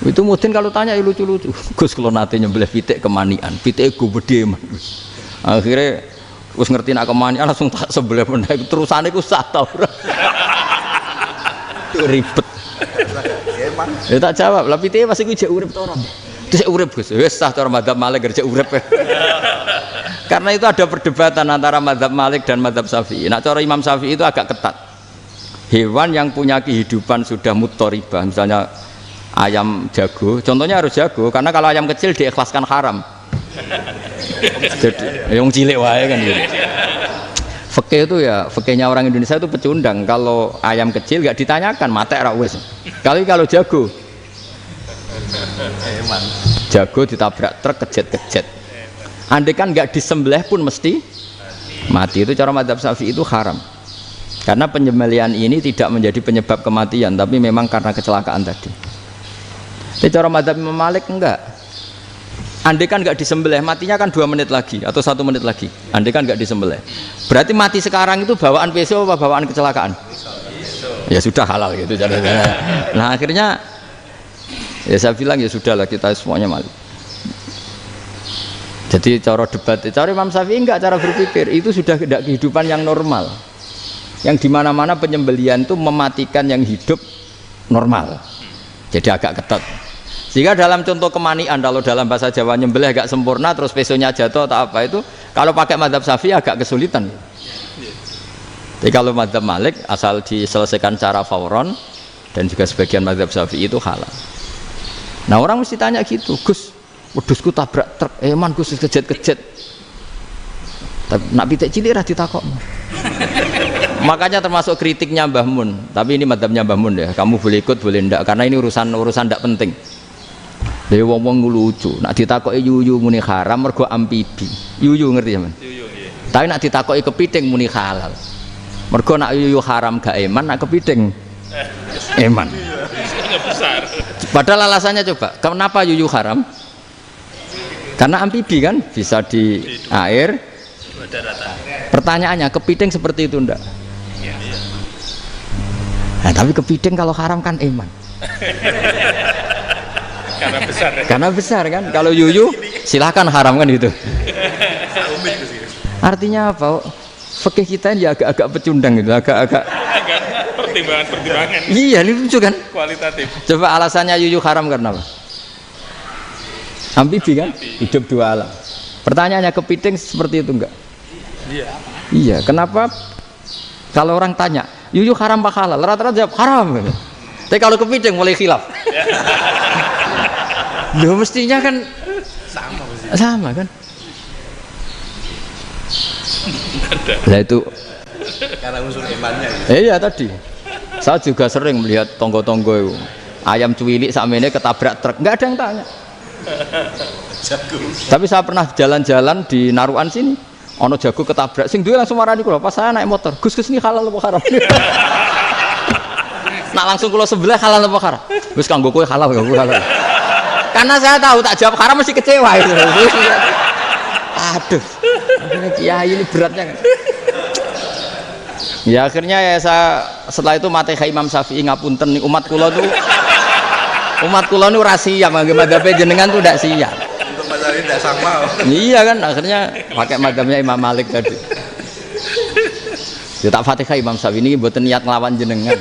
S1: Itu mudin kalau tanya ya lucu-lucu. Gus kalau nate nyembelih pitik kemanian, pitike go gede man. Akhirnya wis ngerti nak kemanian langsung tak sebelah meneh terusane ku sah ta ora. Ribet. Ya tak jawab, lah pitike pas iku jek urip ta ora? Dhisik urip Gus. Wis sah cara madzhab Malik jek urip. Karena itu ada perdebatan antara madzhab Malik dan madzhab Syafi'i. Nah cara Imam Syafi'i itu agak ketat. Hewan yang punya kehidupan sudah mutharibah, misalnya ayam jago, contohnya harus jago, karena kalau ayam kecil diikhlaskan haram. Jadi yang cilik wae kan gitu. Fikih itu ya, fikihnya orang Indonesia itu pecundang. Kalau ayam kecil gak ditanyakan, mate ra wis. Kalau jago, jago ditabrak truk kejet-kejet. Andai kan gak disembelih pun mesti mati. Itu cara madzhab Syafi'i itu haram. Karena penyembelihan ini tidak menjadi penyebab kematian, tapi memang karena kecelakaan tadi. Tapi cara madzhab Imam Malik enggak. Andai kan enggak disembelih, matinya kan 2 menit lagi atau 1 menit lagi. Andai kan enggak disembelih, berarti mati sekarang itu bawaan pisau apa bawaan kecelakaan? Ya sudah halal gitu caranya. Nah akhirnya ya saya bilang ya sudahlah kita semuanya Malik. Jadi cara debat, cara Imam Syafi'i enggak, cara berpikir itu sudah tidak kehidupan yang normal. Yang dimana-mana penyembelihan itu mematikan yang hidup normal. Jadi agak ketat. Sehingga dalam contoh kemanian, kalau dalam bahasa Jawa nyembelih agak sempurna terus pesonya jatuh atau apa itu, kalau pakai madzhab Syafi'i agak kesulitan. Jadi kalau madzhab Malik asal diselesaikan secara fauron dan juga sebagian madzhab Syafi'i itu halal. Nah orang mesti tanya gitu, Gus, wedhusku tabrak truk, man Gus kejet-kejet. Tapi nak pitik cilik ra ditakokno. Makanya termasuk kritiknya Mbah Mun, tapi ini madzhabnya Mbah Mun ya, kamu boleh ikut boleh ndak, karena ini urusan ndak penting. Dari wong-wong lucu, nak ditakoki yuyu muni haram mergo amfibi. Yuyu ngerti sampean? Yuyu nggih. Tapi nak ditakoki kepiting muni halal. Mergo nak yuyu haram gak eman, nak kepiting eman. Besar. Padahal alasannya coba, kenapa yuyu haram? Karena amfibi kan, bisa di air. Pertanyaannya, kepiting seperti itu ndak? Nah, tapi kepiting kalau haram kan eman.
S2: Karena besar. Ya?
S1: Karena besar kan. Kalau yuyu silahkan haram kan gitu. Artinya apa? Fikih kita ini agak-agak pecundang gitu, agak-agak pertimbangan. Iya, ini lucu kan?
S2: Kualitatif.
S1: Coba alasannya yuyu haram karena apa? Amfibi kan? Hidup 2 alam. Pertanyaannya kepiting seperti itu enggak? Iya. Iya, kenapa? Kalau orang tanya, yuyu haram apa halal? Rata-rata jawab haram. Tapi kalau kepiting mulai khilaf. Loh mestinya kan sama kan? Nah itu
S2: karena unsur imannya.
S1: Iya tadi. Saya juga sering melihat tonggo-tonggo itu. Ayam cuwilik sakmene ketabrak truk, enggak ada yang tanya. Tapi saya pernah jalan-jalan di Narukan sini. Ono jago ketabrak, sing duwe langsung marani kula. Pas saya naik motor, Gus ini halal apa haram? Nak langsung kula sebelah halal apa haram? Wis kanggo kowe halal, kanggo halal. Karena saya tahu tak jawab haram mesti kecewa itu. Aduh. Kiai ini beratnya kan. Ya akhirnya ya saya setelah itu Fatihah Imam Syafi'i ngapunten umat kula nu ora siap mangke madzhab jenengan tuh ndak siap. Tidak sama. Iya kan akhirnya pakai madzhabnya Imam Malik tadi. Ya tak Fatihah Imam Syafi'i ini mboten niat nglawan jenengan.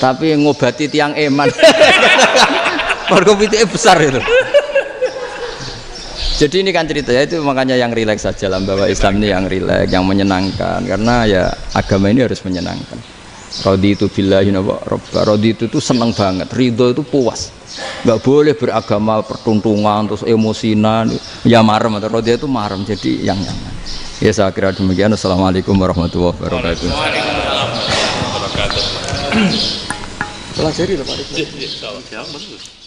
S1: Tapi ngobati tiang eman. Mergo pitike besar itu. Jadi ini kan ceritanya itu makanya yang rileks saja lah bahwa Islam ini yang rileks, yang menyenangkan karena ya agama ini harus menyenangkan. Raditu billahi robba. Raditu itu seneng banget, ridho itu puas. Nggak boleh beragama pertuntungan terus emosinan ya marem atau rodya itu marem jadi yang nyaman. Ya saya kira demikian. Assalamualaikum warahmatullahi wabarakatuh.
S2: Waalaikumsalam warahmatullahi wabarakatuh.
S1: Pelajari loh Pak.
S2: Iya, iya, bagus.